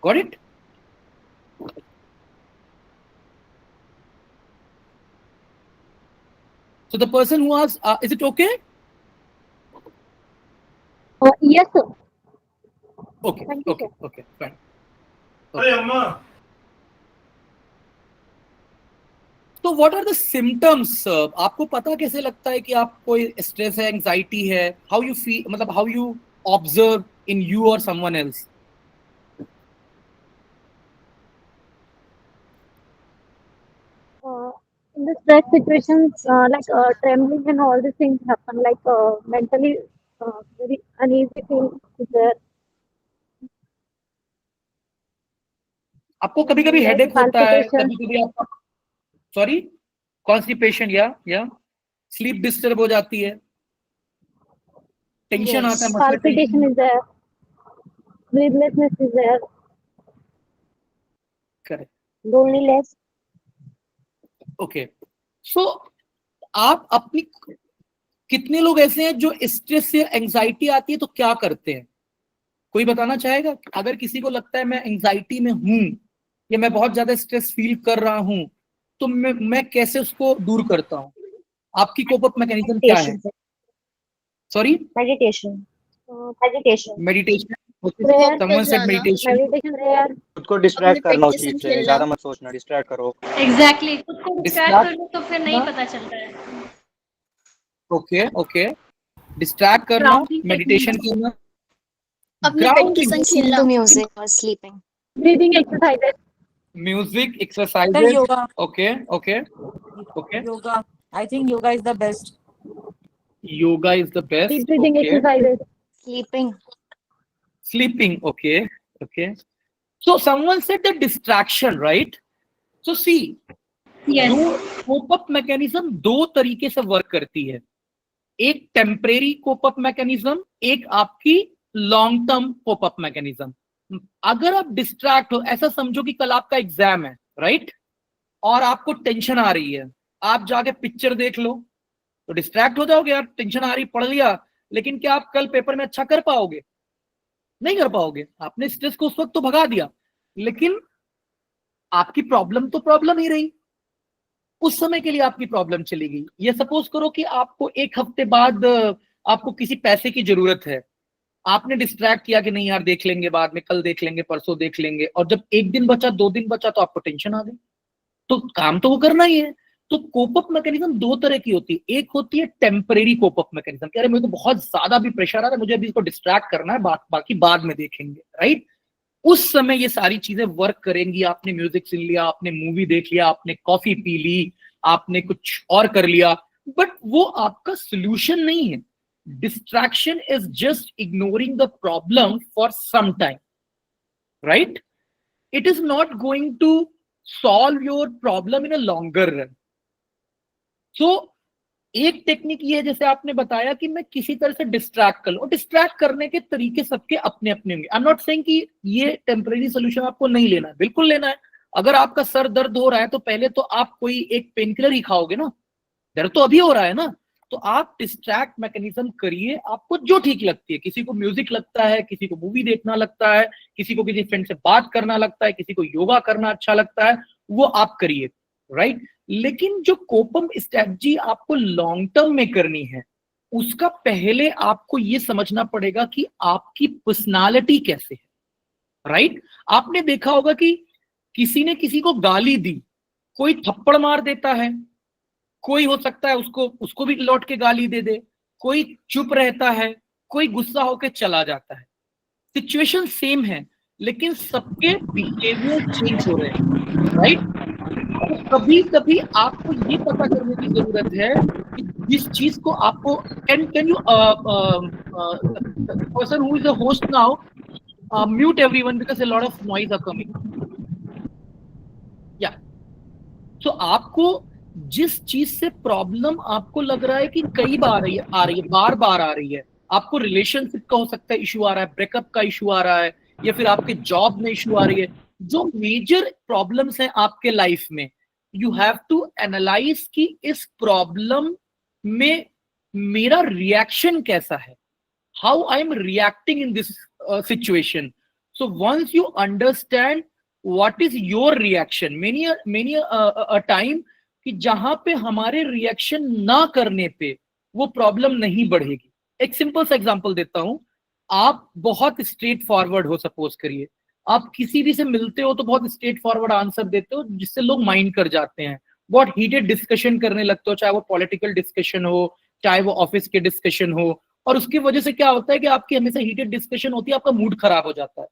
Got it? So the person who asked, is it okay? Yes sir. Okay. Thank you, Okay. sir. Okay. Fine. अरे अम्मा. तो व्हाट आर द सिम्टम्स? आपको पता कैसे लगता है कि आपको स्ट्रेस है, एंजाइटी है? हाउ यू फील, मतलब how you observe in you और someone else? In the stress situations, trembling and all these things happen, mentally very uneasy feeling is there. आपको कभी कभी हेडेक होता है, Palpitation. कभी कभी आपका, सॉरी, कॉन्स्टिपेशन या स्लीप डिस्टर्ब हो जाती है, टेंशन आता है, muscle Palpitation is there, breathlessness is there, correct. loneliness. Okay, so आप अपनी, कितने लोग ऐसे हैं जो स्ट्रेस से एंजाइटी आती है तो क्या करते हैं? कोई बताना चाहेगा? अगर किसी को लगता है मैं एंजाइटी में हूं या मैं बहुत ज्यादा स्ट्रेस फील कर रहा हूं, तो मैं कैसे उसको दूर करता हूं? आपकी कोप अप मैकेनिज्म क्या है? Sorry, meditation meditation. Prayer पे Someone said जाना। meditation. खुद को डिस्ट्रैक्ट अपने करना उस practicing चीज से, खेलना। ज्यादा मत सोचना, डिस्ट्रैक्ट करो। एग्जैक्टली खुद को डिस्ट्रैक्ट Distract- कर लो तो फिर नहीं पता चलता है। ओके ओके, डिस्ट्रैक्ट करना, Grounding मेडिटेशन techniques. करना, अपने Grounding, practicing listening खेलना। to music or sleeping breathing exercises. Music, exercises. yoga. Okay okay okay, Yoga. I think yoga is the best. Yoga is the best. Deep breathing okay, exercises. sleeping sleeping. Okay okay, so someone said the distraction, right? So see, yes दो कोप up mechanism दो तरीके से work करती है। एक temporary कोप up mechanism, एक आपकी long term cope up mechanism. अगर आप डिस्ट्रैक्ट हो, ऐसा समझो कि कल आपका एग्जाम है, राइट, और आपको टेंशन आ रही है, आप जाके पिक्चर देख लो तो डिस्ट्रैक्ट हो जाओगे, यार टेंशन आ रही, पढ़ लिया, लेकिन क्या आप कल पेपर में अच्छा कर पाओगे? नहीं कर पाओगे। आपने स्ट्रेस को उस वक्त तो भगा दिया, लेकिन आपकी प्रॉब्लम तो प्रॉब्लम ही रही, उस समय के लिए आपकी प्रॉब्लम चली गई। ये सपोज करो कि आपको एक हफ्ते बाद आपको किसी पैसे की जरूरत है, आपने डिस्ट्रैक्ट किया कि नहीं यार देख लेंगे बाद में, कल देख लेंगे, परसों देख लेंगे, और जब एक दिन बचा, 2 दिन बचा, तो आपको टेंशन आ गई। तो काम तो वो करना ही है। तो कोप अप मैकेनिज्म दो तरह की होती है। एक होती है टेम्परेरी कोप अप मैकेनिज्म, कह रहे मेरे को बहुत ज्यादा भी प्रेशर आ रहा है, मुझे अभी इसको डिस्ट्रैक्ट करना है, बाकी बाद में देखेंगे, राइट। उस समय ये सारी चीजें वर्क करेंगी। आपने म्यूजिक सुन लिया, आपने मूवी देख लिया, आपने कॉफी पी ली, आपने कुछ और कर लिया, बट वो आपका सोल्यूशन नहीं है। Distraction is just ignoring the problem for some time, right. It is not going to solve your problem in a longer run. So एक टेक्निक ये है, जैसे आपने बताया कि मैं किसी तरह से डिस्ट्रैक्ट कर लूं। डिस्ट्रैक्ट करने के तरीके सबके अपने अपने होंगे। आई एम नॉट सेइंग कि ये टेम्परेरी सोल्यूशन आपको नहीं लेना है, बिल्कुल लेना है। अगर आपका सर दर्द हो रहा है तो पहले तो आप कोई एक पेन किलर ही खाओगे ना, दर्द तो अभी हो रहा है ना। तो आप डिस्ट्रैक्ट मैकेनिज्म करिए, आपको जो ठीक लगती है। किसी को म्यूजिक लगता है, किसी को मूवी देखना लगता है, किसी को किसी फ्रेंड से बात करना लगता है, किसी को योगा करना अच्छा लगता है, वो आप करिए, राइट। लेकिन जो कोपम स्ट्रेटजी आपको लॉन्ग टर्म में करनी है, उसका पहले आपको ये समझना पड़ेगा कि आपकी पर्सनालिटी कैसे है, राइट। आपने देखा होगा कि किसी ने किसी को गाली दी, कोई थप्पड़ मार देता है, कोई हो सकता है उसको भी लौट के गाली दे दे, कोई चुप रहता है, कोई गुस्सा होकर चला जाता है। सिचुएशन सेम है, लेकिन सबके बिहेवियर चेंज हो रहे हैं, राइट। कभी कभी आपको ये पता करने की जरूरत है कि जिस चीज को आपको can you person who is a host now mute everyone because a lot of noise are coming. या सो आपको जिस चीज से प्रॉब्लम आपको लग रहा है कि कई बार आ रही है, बार बार आ रही है, आपको रिलेशनशिप का हो सकता है इशू आ रहा है, ब्रेकअप का इशू आ रहा है, या फिर आपके जॉब में इशू आ रही है, जो मेजर प्रॉब्लम्स हैं आपके लाइफ में, यू हैव टू एनालाइज कि इस प्रॉब्लम में मेरा रिएक्शन कैसा है, how I am reacting in this situation. So once you understand what is your reaction, many a time कि जहां पे हमारे रिएक्शन ना करने पे वो प्रॉब्लम नहीं बढ़ेगी। एक सिंपल सा एग्जांपल देता हूं। आप बहुत स्ट्रेट फॉरवर्ड हो, सपोज करिए आप किसी भी से मिलते हो तो बहुत स्ट्रेट फॉरवर्ड आंसर देते हो, जिससे लोग माइंड कर जाते हैं, बहुत हीटेड डिस्कशन करने लगते हो, चाहे वो पॉलिटिकल डिस्कशन हो, चाहे वो ऑफिस के डिस्कशन हो, और उसकी वजह से क्या होता है कि आपकी हमेशा हीटेड डिस्कशन होती है, आपका मूड खराब हो जाता है,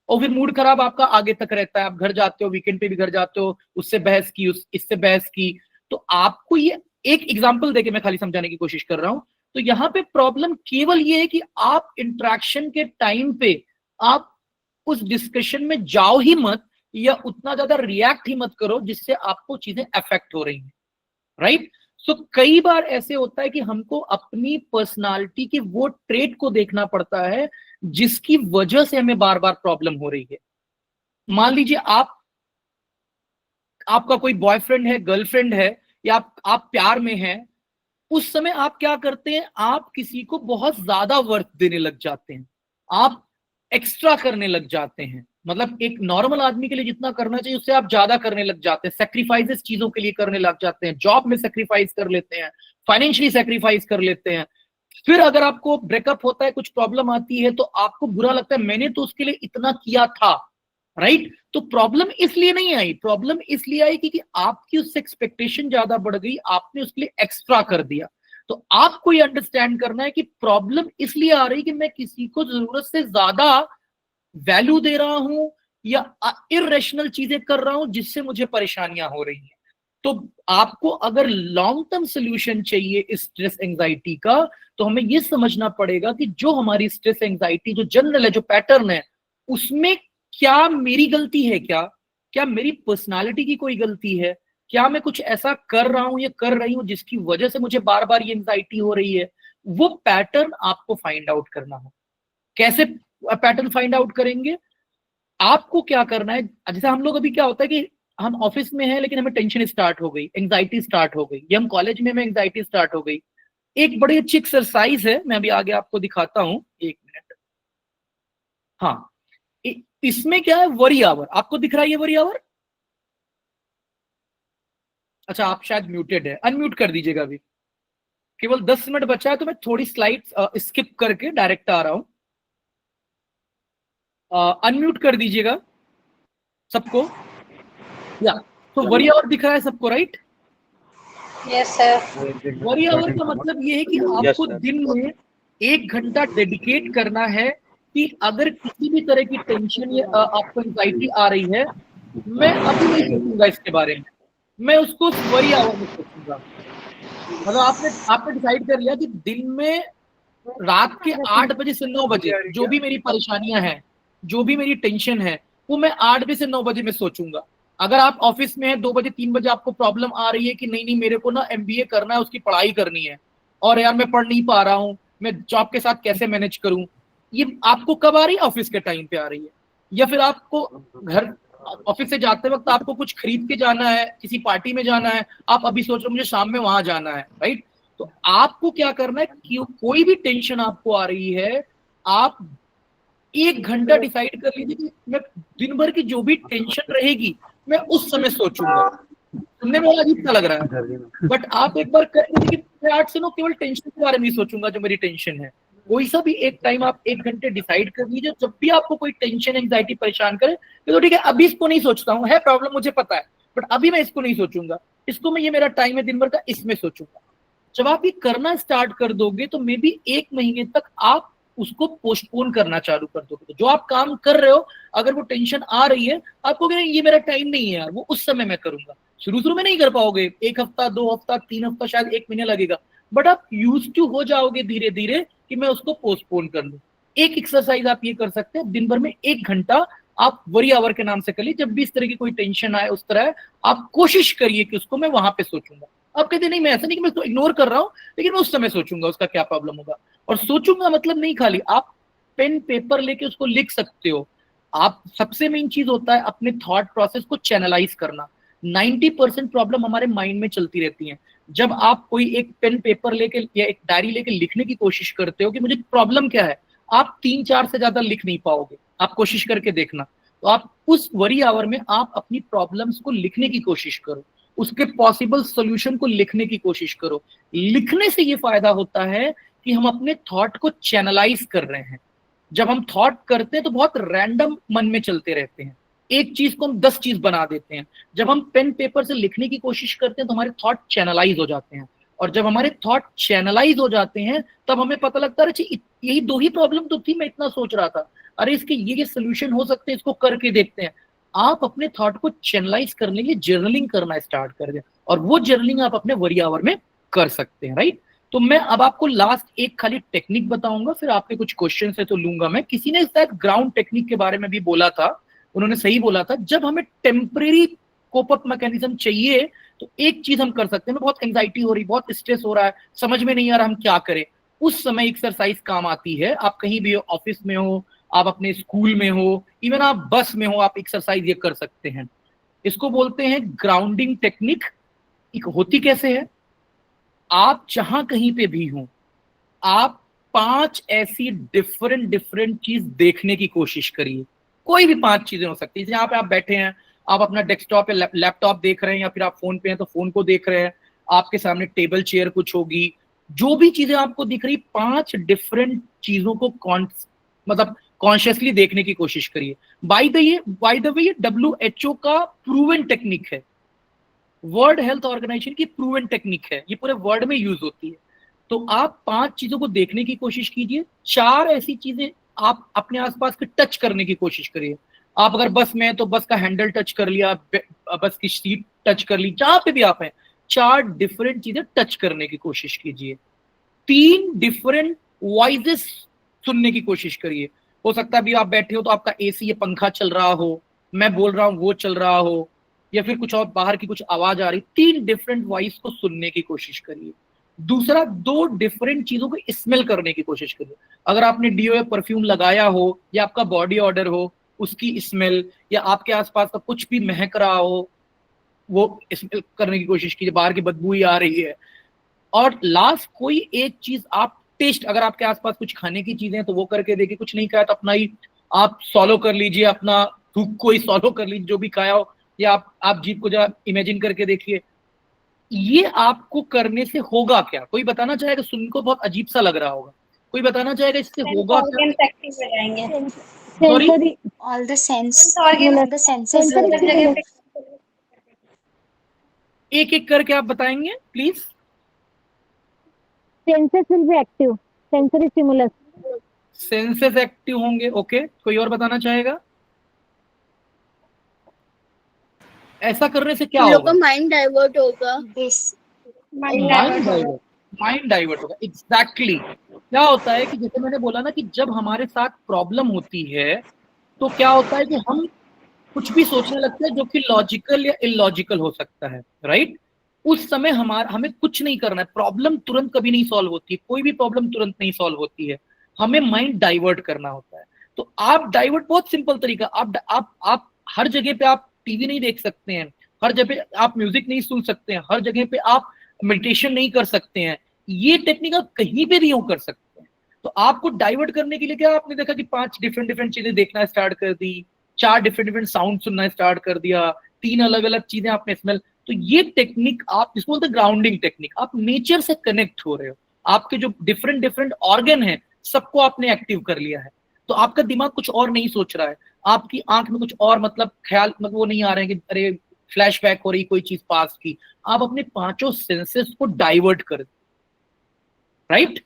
और फिर मूड खराब आपका आगे तक रहता है। आप घर जाते हो, वीकेंड पे भी घर जाते हो, उससे बहस की, इससे बहस की। तो आपको ये एक एग्जांपल देके मैं खाली समझाने की कोशिश कर रहा हूं। तो यहाँ पे प्रॉब्लम केवल ये है कि आप इंटरेक्शन के टाइम पे आप उस डिस्कशन में जाओ ही मत, या उतना ज्यादा रिएक्ट ही मत करो जिससे आपको चीजें अफेक्ट हो रही हैं, राइट। सो कई बार ऐसे होता है कि हमको अपनी पर्सनालिटी के वो ट्रेट को देखना पड़ता है जिसकी वजह से हमें बार बार प्रॉब्लम हो रही है। मान लीजिए आपका कोई बॉयफ्रेंड है, गर्लफ्रेंड है, या आप प्यार में हैं, उस समय आप क्या करते हैं, आप किसी को बहुत ज्यादा वर्थ देने लग जाते हैं, आप एक्स्ट्रा करने लग जाते हैं। मतलब एक नॉर्मल आदमी के लिए जितना करना चाहिए उससे आप ज्यादा करने लग जाते हैं, सेक्रीफाइसेस चीजों के लिए करने लग जाते हैं, जॉब में सेक्रीफाइस कर लेते हैं, फाइनेंशियली सेक्रीफाइस कर लेते हैं। फिर अगर आपको ब्रेकअप होता है, कुछ प्रॉब्लम आती है, तो आपको बुरा लगता है, मैंने तो उसके लिए इतना किया था, राइट? तो प्रॉब्लम इसलिए नहीं आई, प्रॉब्लम इसलिए आई कि आपकी उससे एक्सपेक्टेशन ज्यादा बढ़ गई, आपने उसके लिए एक्स्ट्रा कर दिया। तो आपको ये अंडरस्टैंड करना है कि प्रॉब्लम इसलिए आ रही कि मैं किसी को जरूरत से ज्यादा वैल्यू दे रहा हूं या इरेशनल चीजें कर रहा हूं जिससे मुझे परेशानियां हो रही हैं। तो आपको अगर लॉन्ग टर्म सोल्यूशन चाहिए इस स्ट्रेस एंजाइटी का, तो हमें यह समझना पड़ेगा कि जो हमारी स्ट्रेस एंजाइटी जो जनरल है, जो पैटर्न है, उसमें क्या मेरी गलती है, क्या मेरी पर्सनालिटी की कोई गलती है, क्या मैं कुछ ऐसा कर रहा हूं या कर रही हूं जिसकी वजह से मुझे बार बार ये एंजाइटी हो रही है। वो पैटर्न आपको फाइंड आउट करना हो। कैसे पैटर्न फाइंड आउट करेंगे? आपको क्या करना है, जैसे हम लोग अभी क्या होता है कि हम ऑफिस में हैं लेकिन हमें टेंशन स्टार्ट हो गई, एंजाइटी स्टार्ट हो गई, या हम कॉलेज में हमें एंजाइटी स्टार्ट हो गई। एक बड़ी अच्छी एक्सरसाइज है, मैं अभी आगे आपको दिखाता हूं, एक मिनट। हाँ, इसमें क्या है, वरी आवर। आपको दिख रहा है ये वरी आवर? अच्छा, आप शायद म्यूटेड है, अनम्यूट कर दीजिएगा। अभी केवल 10 मिनट बचा है, तो मैं थोड़ी स्लाइड स्किप करके डायरेक्ट आ रहा हूं। अनम्यूट कर दीजिएगा सबको। या तो वरी आवर दिख रहा है सबको, right? Yes sir. Worry hour का मतलब ये है कि आपको दिन में 1 घंटा डेडिकेट करना है कि अगर किसी भी तरह की टेंशन या आपको एंजाइटी आ रही है, मैं अभी नहीं सोचूंगा इसके बारे में, मैं उसको वरी आवर में सोचूंगा। मतलब आपने डिसाइड कर लिया कि दिन में रात के 8 बजे से 9 बजे जो भी मेरी परेशानियां हैं, जो भी मेरी टेंशन है, वो मैं 8 बजे से 9 बजे में सोचूंगा। अगर आप ऑफिस में हैं, 2 बजे 3 बजे आपको प्रॉब्लम आ रही है कि नहीं मेरे को ना MBA करना है, उसकी पढ़ाई करनी है, और यार मैं पढ़ नहीं पा रहा हूँ, मैं जॉब के साथ कैसे मैनेज करूं, ये आपको कब आ रही है? ऑफिस के टाइम पे आ रही है। या फिर आपको घर ऑफिस से जाते वक्त आपको कुछ खरीद के जाना है, किसी पार्टी में जाना है, आप अभी सोच रहे हो मुझे शाम में वहां जाना है, राइट? तो आपको क्या करना है कि कोई भी टेंशन आपको आ रही है, आप 1 घंटा डिसाइड कर लीजिए कि मैं दिन भर की जो भी टेंशन रहेगी मैं उस समय सोचूंगा। सुनने में अजीब सा लग रहा है, बट आप एक बार कर लीजिए कि मैं 8 से 9 केवल टेंशन के बारे में ही सोचूंगा, जो मेरी टेंशन है। कोई सा भी एक टाइम आप 1 घंटे डिसाइड कर लीजिए। जब भी आपको कोई टेंशन एंजाइटी परेशान करे, तो ठीक है अभी इसको नहीं सोचता हूँ, है प्रॉब्लम मुझे पता है, बट अभी मैं इसको नहीं सोचूंगा, इसको मैं, ये मेरा टाइम है दिन भर का, इसमें सोचूंगा। जब आप ये करना स्टार्ट कर दोगे तो मे बी 1 महीने तक आप उसको पोस्टपोन करना चालू कर दोगे। तो जो आप काम कर रहे हो, अगर वो टेंशन आ रही है, आपको कहना ये मेरा टाइम नहीं है यार, वो उस समय मैं करूंगा। शुरू में नहीं कर पाओगे, 1 हफ्ता, 2 हफ्ता, 3 हफ्ता, शायद 1 महीना लगेगा, बट आप यूज टू हो जाओगे धीरे धीरे कि मैं उसको पोस्टपोन कर लूं। एक एक्सरसाइज आप ये कर सकते हैं, दिन भर में 1 घंटा आप वरी आवर के नाम से कर लीजिए। जब भी इस तरह की कोई टेंशन आए, उस तरह आप कोशिश करिए कि उसको मैं वहां पे सोचूंगा। आप कहते नहीं मैं ऐसा नहीं कि मैं उसको इग्नोर कर रहा हूँ, लेकिन मैं उस समय सोचूंगा उसका क्या प्रॉब्लम होगा। और सोचूंगा मतलब नहीं खाली आप पेन पेपर लेके उसको लिख सकते हो। आप, सबसे मेन चीज होता है अपने थॉट प्रोसेस को चैनलाइज करना। 90% प्रॉब्लम हमारे माइंड में चलती रहती है। जब आप कोई एक पेन पेपर लेके या एक डायरी लेके लिखने की कोशिश करते हो कि मुझे प्रॉब्लम क्या है, आप 3-4 से ज्यादा लिख नहीं पाओगे। आप कोशिश करके देखना। तो आप उस वरी आवर में आप अपनी प्रॉब्लम्स को लिखने की कोशिश करो, उसके पॉसिबल सोल्यूशन को लिखने की कोशिश करो। लिखने से ये फायदा होता है कि हम अपने थॉट को चैनलाइज कर रहे हैं। जब हम थॉट करते हैं तो बहुत रैंडम मन में चलते रहते हैं, एक चीज को हम 10 चीज बना देते हैं। जब हम पेन पेपर से लिखने की कोशिश करते हैं तो हमारे थॉट चैनलाइज हो जाते हैं, और जब हमारे थॉट चैनलाइज हो जाते हैं तब हमें पता लगता है अच्छा यही 2 ही प्रॉब्लम तो थी, मैं इतना सोच रहा था, अरे इसके ये सोल्यूशन हो सकते हैं, इसको करके देखते हैं। आप अपने थॉट को चैनलाइज करने के लिए जर्नलिंग करना स्टार्ट कर दें, और वो जर्नलिंग आप अपने वरी आवर में कर सकते हैं, राइट? तो मैं अब आपको लास्ट एक खाली टेक्निक बताऊंगा, फिर आपके कुछ क्वेश्चन है तो लूंगा मैं। किसी ने शायद ग्राउंड टेक्निक के बारे में भी बोला था, उन्होंने सही बोला था। जब हमें टेम्परेरी कोप अप मैकेनिज्म चाहिए तो एक चीज हम कर सकते हैं, बहुत एंजाइटी हो रही, बहुत स्ट्रेस हो रहा है, समझ में नहीं आ रहा हम क्या करें, उस समय एक्सरसाइज काम आती है। आप कहीं भी हो, ऑफिस में हो, आप अपने स्कूल में हो, इवन आप बस में हो, आप एक्सरसाइज ये कर सकते हैं। इसको बोलते हैं ग्राउंडिंग टेक्निक। एक होती कैसे है, आप जहां कहीं पे भी हो, आप 5 ऐसी डिफरेंट चीज देखने की कोशिश करिए। कोई भी 5 चीजें हो सकती है। जहां पे आप बैठे हैं, आप अपना डेस्कटॉप या लैपटॉप देख रहे हैं, या फिर आप फोन पे हैं तो फोन को देख रहे हैं, आपके सामने टेबल चेयर कुछ होगी, जो भी चीजें आपको दिख रही, 5 डिफरेंट चीजों को मतलब कॉन्शियसली देखने की कोशिश करिए। बाय द वे ये WHO का प्रूवन टेक्निक है, वर्ल्ड हेल्थ ऑर्गेनाइजेशन की प्रूवन टेक्निक है, ये पूरे वर्ल्ड में यूज होती है। तो आप 5 चीजों को देखने की कोशिश कीजिए, 4 ऐसी चीजें आप अपने आसपास के टच करने की कोशिश करिए। आप अगर बस में हैं तो बस का हैंडल टच कर लिया, बस की सीट टच कर ली, जहां पे भी आप हैं 4 डिफरेंट चीजें टच करने की कोशिश कीजिए। 3 डिफरेंट वॉइसेस सुनने की कोशिश करिए। हो सकता है भी आप बैठे हो तो आपका एसी या पंखा चल रहा हो, मैं बोल रहा हूं वो चल रहा हो, या फिर कुछ और बाहर की कुछ आवाज आ रही। 3 डिफरेंट वॉइस को सुनने की कोशिश करिए। दूसरा, 2 डिफरेंट चीजों को स्मेल करने की कोशिश करिए। अगर आपने डीओ या परफ्यूम लगाया हो, या आपका बॉडी ऑर्डर हो, उसकी स्मेल, या आपके आसपास का कुछ भी महक रहा हो, वो स्मेल करने की कोशिश कीजिए, बाहर की बदबू ही आ रही है। और लास्ट, कोई एक चीज आप टेस्ट, अगर आपके आसपास कुछ खाने की चीजें हैं तो वो करके देखिए, कुछ नहीं खाया तो अपना ही आप सॉलो कर लीजिए, अपना थूक को ही सॉलो कर लीजिए, जो भी खाया हो, या आप जीभ को जरा इमेजिन करके देखिए। ये आपको करने से होगा क्या? कोई बताना चाहेगा? सुनने को बहुत अजीब सा लग रहा होगा, कोई बताना चाहेगा इससे होगा क्या? organs active हो जाएंगे। Sorry? all the sense Organs all the senses सब will जगह पे एक एक करके आप बताएंगे please. Senses will be active, sensory stimulus. Senses active होंगे, ओके। कोई और बताना चाहेगा? ऐसा करने से क्या हम लोग होगा? का माइंड डाइवर्ट होगा। माइंड डाइवर्ट होगा, एग्जैक्टली। क्या होता है कि जैसे मैंने बोला ना कि जब हमारे साथ प्रॉब्लम होती है तो क्या होता है कि हम कुछ भी सोचने लगते हैं जो कि लॉजिकल या इलॉजिकल हो सकता है, राइट? उस समय हमें कुछ नहीं करना है, प्रॉब्लम तुरंत कभी नहीं सॉल्व होती है, कोई भी प्रॉब्लम तुरंत नहीं सॉल्व होती है, हमें माइंड डाइवर्ट करना होता है। तो आप डाइवर्ट, बहुत सिंपल तरीका, आप हर जगह पे आप टीवी नहीं देख सकते हैं, हर जगह आप म्यूजिक नहीं सुन सकते हैं, हर जगह पे आप मेडिटेशन नहीं कर सकते हैं। ये टेक्निक आप कहीं पे भी कर सकते हैं। तो आपको डाइवर्ट करने के लिए क्या, आपने देखा कि 5 डिफरेंट चीजें देखना स्टार्ट कर दी, 4 डिफरेंट साउंड सुनना स्टार्ट कर दिया, 3 अलग चीजें आपने स्मेल। तो ये टेक्निक आप इसको बोलते हैं ग्राउंडिंग टेक्निक। आप नेचर से कनेक्ट हो रहे हो, आपके जो डिफरेंट ऑर्गन है सबको आपने एक्टिव कर लिया है। तो आपका दिमाग कुछ और नहीं सोच रहा है, आपकी आंख में कुछ और मतलब ख्याल, मतलब वो नहीं आ रहे हैं कि अरे फ्लैशबैक हो रही कोई चीज पास की। आप अपने 5 सेंसेस को डाइवर्ट कर, राइट?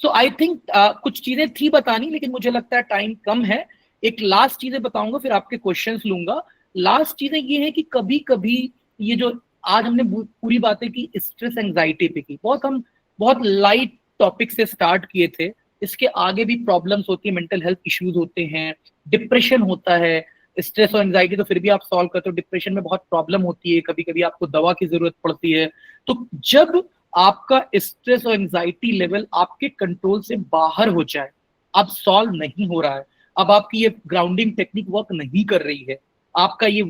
सो आई थिंक कुछ चीजें थी बतानी, लेकिन मुझे लगता है टाइम कम है। एक लास्ट चीजें बताऊंगा, फिर आपके क्वेश्चंस लूंगा। लास्ट चीजें ये है कि कभी कभी ये जो आज हमने पूरी बातें की स्ट्रेस एंजाइटी पे की, बहुत लाइट टॉपिक से स्टार्ट किए थे। इसके आगे भी प्रॉब्लम्स होती है, मेंटल हेल्थ इश्यूज होते हैं, डिप्रेशन होता है। स्ट्रेस और एंजाइटी तो फिर भी आप सॉल्व करते हो, डिप्रेशन में बहुत प्रॉब्लम होती है, कभी कभी आपको दवा की जरूरत पड़ती है। तो जब आपका स्ट्रेस और एंजाइटी लेवल आपके कंट्रोल से बाहर हो जाए, अब सॉल्व नहीं हो रहा है, अब आपकी ये ग्राउंडिंग टेक्निक वर्क नहीं कर रही है, आपका ये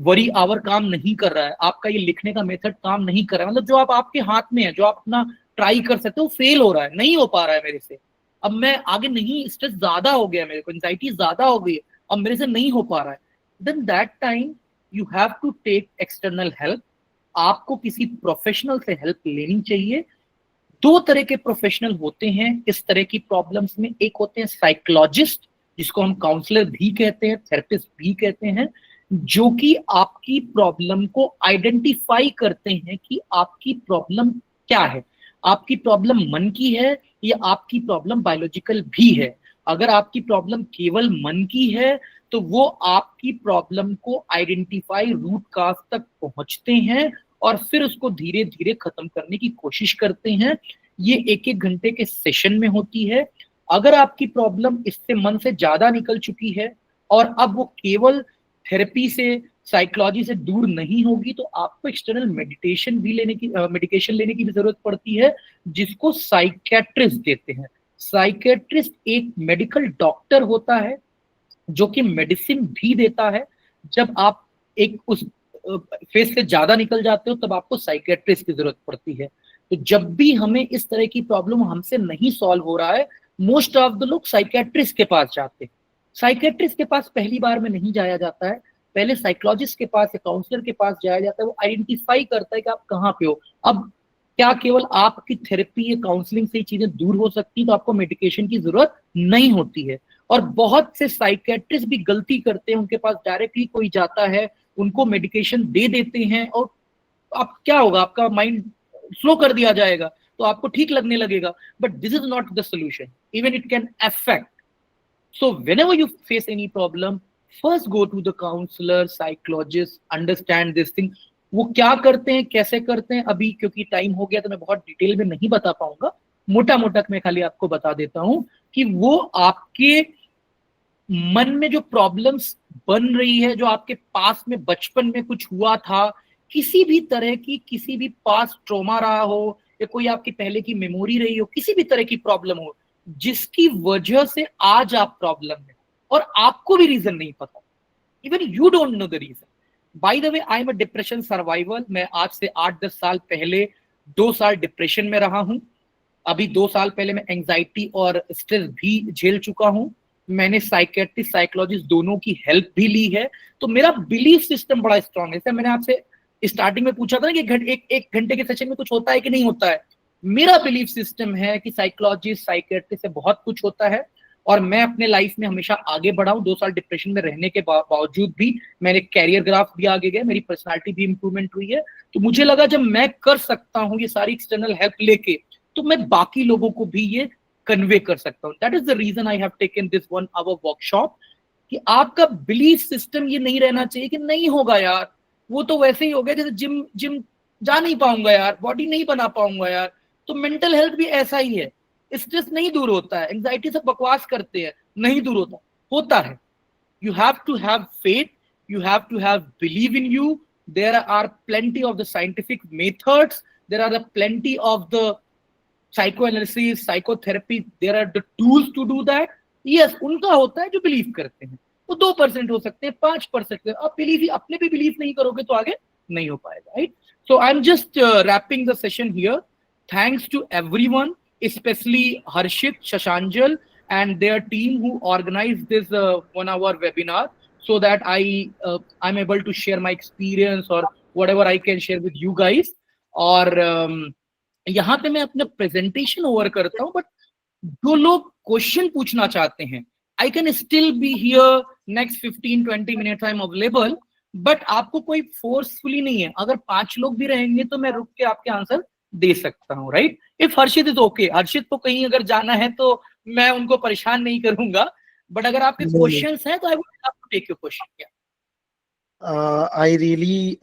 वरी आवर काम नहीं कर रहा है, आपका ये लिखने का मेथड काम नहीं कर रहा है, मतलब जो आपके हाथ में है, जो आप अपना ट्राई कर सकते हो, फेल हो रहा है, नहीं हो पा रहा है मेरे से, अब मैं आगे नहीं, स्ट्रेस ज्यादा हो गया, मेरे को एंजाइटी ज्यादा हो गई, अब मेरे से नहीं हो पा रहा है, then that time you have to take external help. आपको किसी प्रोफेशनल से हेल्प लेनी चाहिए। 2 तरह के प्रोफेशनल होते हैं इस तरह की प्रॉब्लम्स में। एक होते हैं साइकोलॉजिस्ट, जिसको हम काउंसलर भी कहते हैं, थेरेपिस्ट भी कहते हैं, जो कि आपकी प्रॉब्लम को आइडेंटिफाई करते हैं कि आपकी प्रॉब्लम क्या है, आपकी प्रॉब्लम मन की है या आपकी प्रॉब्लम बायोलॉजिकल भी है। अगर आपकी प्रॉब्लम केवल मन की है तो वो आपकी प्रॉब्लम को आइडेंटिफाई, रूट काज तक पहुंचते हैं और फिर उसको धीरे धीरे खत्म करने की कोशिश करते हैं। ये 1-1 घंटे के सेशन में होती है। अगर आपकी प्रॉब्लम इससे मन से ज्यादा निकल चुकी है और अब वो केवल थेरेपी से, साइकोलॉजी से दूर नहीं होगी, तो आपको एक्सटर्नल मेडिकेशन लेने की भी जरूरत पड़ती है, जिसको साइकेट्रिस्ट देते हैं। साइकेट्रिस्ट एक मेडिकल डॉक्टर होता है जो कि मेडिसिन भी देता है। जब आप एक उस फेज से ज्यादा निकल जाते हो तब आपको साइकेट्रिस्ट की जरूरत पड़ती है। तो जब भी हमें इस तरह की प्रॉब्लम हमसे नहीं सॉल्व हो रहा है, मोस्ट ऑफ द लोग साइकेट्रिस्ट के पास जाते हैं। साइकेट्रिस्ट के पास पहली बार में नहीं जाया जाता है, पहले साइकोलॉजिस्ट के पास या काउंसलर के पास जाया जाता है। वो आइडेंटिफाई करता है कि आप कहाँ पे हो। अब क्या केवल आपकी थेरेपी या काउंसलिंग से ही चीजें दूर हो सकती है, तो आपको मेडिकेशन की जरूरत नहीं होती है। और बहुत से साइकेट्रिस्ट भी गलती करते हैं, उनके पास डायरेक्टली कोई जाता है, उनको मेडिकेशन दे देते हैं और आप क्या होगा, आपका माइंड स्लो कर दिया जाएगा तो आपको ठीक लगने लगेगा। But this is not the solution, even it can affect. So whenever you face any problem, first go to the counselor, psychologist, understand this thing. वो क्या करते हैं, कैसे करते हैं, अभी क्योंकि टाइम हो गया तो मैं बहुत डिटेल में नहीं बता पाऊंगा, मोटा मोटा मैं खाली आपको बता देता हूं कि वो आपके मन में जो प्रॉब्लम्स बन रही है, जो आपके पास में बचपन में कुछ हुआ था, किसी भी तरह की, किसी भी पास ट्रॉमा रहा हो या कोई आपकी पहले की मेमोरी रही हो, किसी भी तरह की प्रॉब्लम हो जिसकी वजह से आज आप प्रॉब्लम में और आपको भी रीजन नहीं पता, even you don't know the reason. By the way, I am a depression survival. मैं आज से 8-10 साल पहले 2 साल डिप्रेशन में रहा हूं। अभी 2 साल पहले मैं एंजाइटी और स्ट्रेस भी झेल चुका हूं। मैंने साइकेट्रिस्ट, साइकोलॉजिस्ट दोनों की हेल्प भी ली है। तो मेरा बिलीफ सिस्टम बड़ा स्ट्रांग है। मैंने आपसे स्टार्टिंग में पूछा था ना कि एक घंटे के सेशन में कुछ होता है कि नहीं होता है। मेरा बिलीफ सिस्टम है कि साइकोलॉजिस्ट, साइकेट्रिस्ट से बहुत कुछ होता है और मैं अपने लाइफ में हमेशा आगे बढ़ा हूं। 2 साल डिप्रेशन में रहने के बावजूद भी मैंने कैरियर ग्राफ भी आगे गया, मेरी पर्सनालिटी भी इंप्रूवमेंट हुई है। तो मुझे लगा जब मैं कर सकता हूं ये सारी एक्सटर्नल हेल्प लेके, तो मैं बाकी लोगों को भी ये कन्वे कर सकता हूं। That is the reason I have taken this 1 hour workshop, कि आपका बिलीफ सिस्टम ये नहीं रहना चाहिए कि नहीं होगा यार, वो तो वैसे ही हो गया जैसे जिम जा नहीं पाऊंगा यार, बॉडी नहीं बना पाऊंगा यार। तो मेंटल हेल्थ भी ऐसा ही है, स्ट्रेस नहीं दूर होता है, एंजाइटी से बकवास करते हैं, नहीं दूर होता है। You have to have faith, you have to have believe in you. There are plenty of the scientific methods, there are plenty of the psychoanalysis, psychotherapy, there are the tools to do that. Yes, उनका होता है जो believe करते हैं, वो 2% हो सकते हैं, 5%। आप बिलीव ही अपने भी बिलीव नहीं करोगे तो आगे नहीं हो पाएगा, right? So I am just wrapping the session here. Thanks to everyone, especially Harshit, Shashanjal and their team who organized this 1-hour webinar, so that I'm able to share my experience or whatever I can share with you guys. और यहाँ पे मैं अपना presentation over करता हूँ, but जो लोग question पूछना चाहते हैं, I can still be here next 15-20 minutes, I'm available, but आपको कोई forcefully नहीं है। अगर 5 लोग भी रहेंगे तो मैं रुक के आपके आंसर दे सकता हूँ, right? If Harshit is okay, Harshit को कहीं अगर जाना है तो मैं उनको परेशान नहीं करूंगा, बट अगर आपके क्वेश्चंस हैं तो I would love to take your question. I really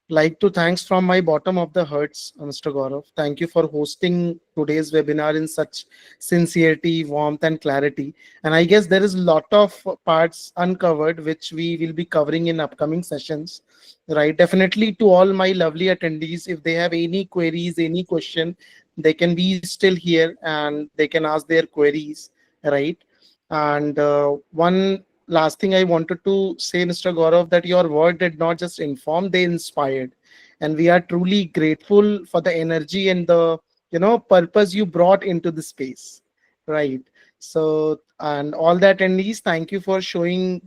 like to thanks from my bottom of the hearts, Mr. Gaurav. Thank you for hosting today's webinar in such sincerity, warmth, and clarity. And I guess there is a lot of parts uncovered which we will be covering in upcoming sessions. Right, definitely to all my lovely attendees, if they have any queries, any question, they can be still here and they can ask their queries, right? And one last thing I wanted to say, Mr. Gaurav, that your word did not just inform, they inspired, and we are truly grateful for the energy and the purpose you brought into the space, right? So, and all the attendees, thank you for showing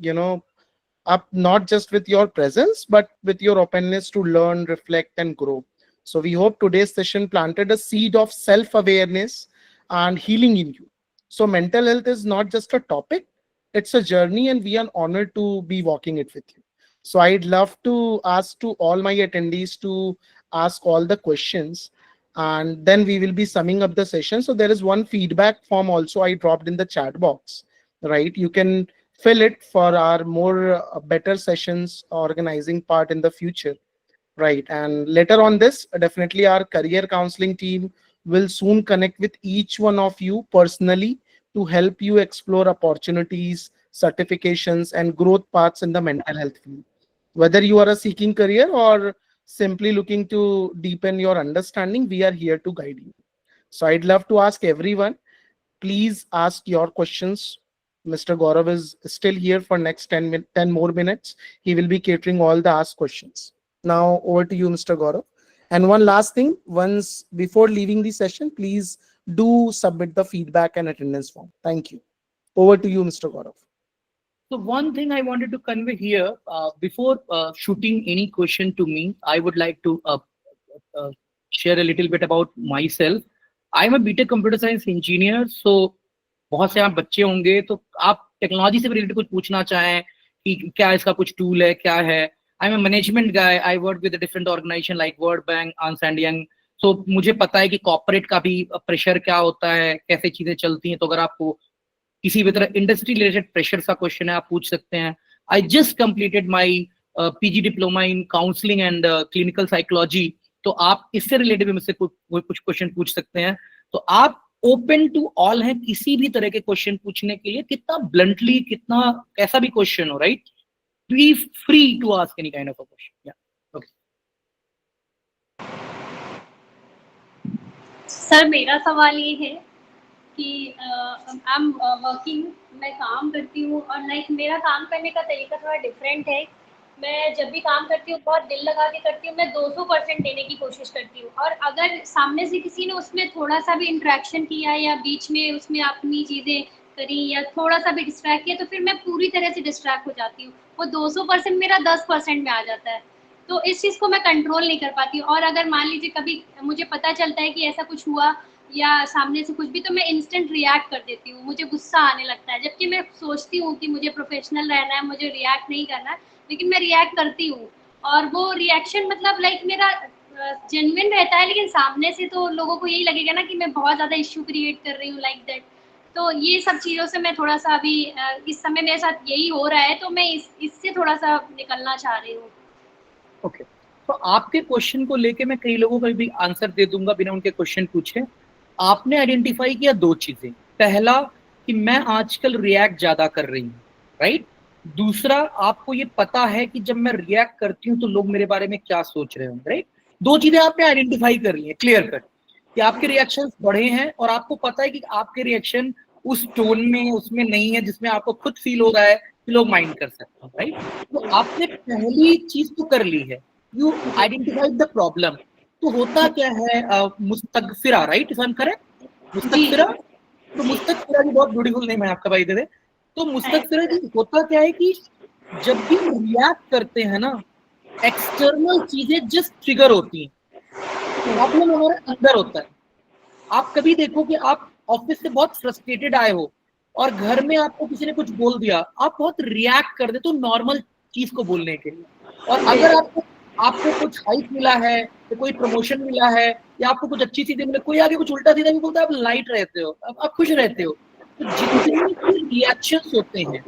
up not just with your presence but with your openness to learn, reflect, and grow. So we hope today's session planted a seed of self-awareness and healing in you. So mental health is not just a topic, it's a journey, and we are honored to be walking it with you. So I'd love to ask to all my attendees to ask all the questions, and then we will be summing up the session. So there is one feedback form also I dropped in the chat box, right? You can fill it for our more better sessions organizing part in the future, right? And later on this, definitely our career counseling team will soon connect with each one of you personally to help you explore opportunities, certifications, and growth paths in the mental health field. Whether you are a seeking career or simply looking to deepen your understanding, we are here to guide you. So I'd love to ask everyone, please ask your questions Mr. Gaurav is still here for next 10 more minutes. He will be catering all the asked questions. Now over to you, Mr. Gaurav. And one last thing, once before leaving the session, please do submit the feedback and attendance form. Thank you. Over to you, Mr. Gaurav. So one thing I wanted to convey here, before shooting any question to me, I would like to share a little bit about myself. I am a BTech Computer Science engineer. So बहुत से आप बच्चे होंगे तो आप technology से related कुछ पूछना चाहें कि क्या इसका कुछ टूल है, क्या है. I am a management guy. I work with different organization like World Bank, Ernst and Young. So मुझे पता है कि कॉर्पोरेट का भी प्रेशर क्या होता है, कैसे चीजें चलती हैं. तो अगर आपको किसी भी तरह इंडस्ट्री रिलेटेड प्रेशर का क्वेश्चन है, आप पूछ सकते हैं. I just completed my PG diploma in counselling and clinical psychology. तो आप इससे रिलेटेड मुझसे कुछ क्वेश्चन पूछ सकते हैं. तो आप ओपन टू ऑल हैं किसी भी तरह के क्वेश्चन पूछने के लिए, कितना ब्लंटली, कितना कैसा भी क्वेश्चन हो, right. Be free to ask any kind of a question. Okay sir, मेरा सवाल ये है कि आई एम वर्किंग, मैं काम करती हूँ और लाइक मेरा काम करने का तरीका थोड़ा डिफरेंट है. मैं जब भी काम करती हूँ बहुत दिल लगा के करती हूँ. मैं 200% देने की कोशिश करती हूँ और अगर सामने से किसी ने उसमें थोड़ा सा भी इंटरेक्शन किया या बीच में उसमें अपनी चीज़ें करी या थोड़ा सा भी डिस्ट्रैक्ट किया तो फिर मैं पूरी तरह से डिस्ट्रैक्ट हो जाती हूँ. वो 200% मेरा 10% में आ जाता है. तो इस चीज़ को मैं कंट्रोल नहीं कर पाती. और अगर मान लीजिए कभी मुझे पता चलता है कि ऐसा कुछ हुआ या सामने से कुछ भी, तो मैं इंस्टेंट रिएक्ट कर देती हूँ. मुझे गुस्सा आने लगता है, जबकि मैं सोचती हूँ कि मुझे प्रोफेशनल रहना है, मुझे रिएक्ट नहीं करना है, लेकिन मैं रिएक्ट करती हूँ. और वो रिएक्शन मतलब लाइक मेरा जेन्युइन रहता है, लेकिन सामने से तो लोगों को यही लगेगा ना कि मैं बहुत ज़्यादा इश्यू क्रिएट कर रही हूँ लाइक दैट. तो ये सब चीज़ों से मैं थोड़ा सा अभी इस समय मेरे साथ यही हो रहा है, तो मैं इससे थोड़ा सा निकलना चाह रही हूँ. ओके. तो आपके क्वेश्चन को लेके मैं कई लोगों का भी आंसर दे दूंगा बिना उनके क्वेश्चन पूछे. आपने आइडेंटिफाई किया दो चीजें. पहला कि मैं आजकल रिएक्ट ज्यादा कर रही हूँ, राइट. दूसरा, आपको ये पता है कि जब मैं रिएक्ट करती हूँ तो लोग मेरे बारे में क्या सोच रहे होंगे, राइट. दो चीजें आपने आइडेंटिफाई कर ली है, क्लियर कट, कि आपके रिएक्शंस बढ़े हैं और आपको पता है कि आपके रिएक्शन उस टोन में उसमें नहीं है जिसमें आपको खुद फील हो रहा है कि लोग माइंड कर सकते हैं, राइट. तो आपने पहली चीज तो कर ली है, यू आइडेंटिफाइड द प्रॉब्लम. तो होता क्या है, Mustagfira, right, if I am correct, Mustagfira. तो मुस्तगफिरा भी बहुत ब्यूटीफुल नेम है आपका, भाई दे. तो मुस्तगफिरा जी होता क्या है कि जब भी रिएक्ट करते हैं ना, एक्सटर्नल चीजें जस्ट ट्रिगर होती हैं, प्रॉब्लम हमारे अंदर होता है. आप कभी देखो कि आप ऑफिस से बहुत फ्रस्ट्रेटेड आए हो और घर में आपको किसी ने कुछ बोल दिया, आप बहुत रिएक्ट कर देते हो नॉर्मल चीज को बोलने के लिए. और अगर आपको कुछ हाइक मिला है, तो कोई प्रमोशन मिला है या आपको कुछ अच्छी चीजें मिले, कोई आगे कुछ उल्टा सीधा भी बोलता है, आप लाइट रहते हो, आप खुश रहते हो. तो जितने भी रिएक्शंस होते हैं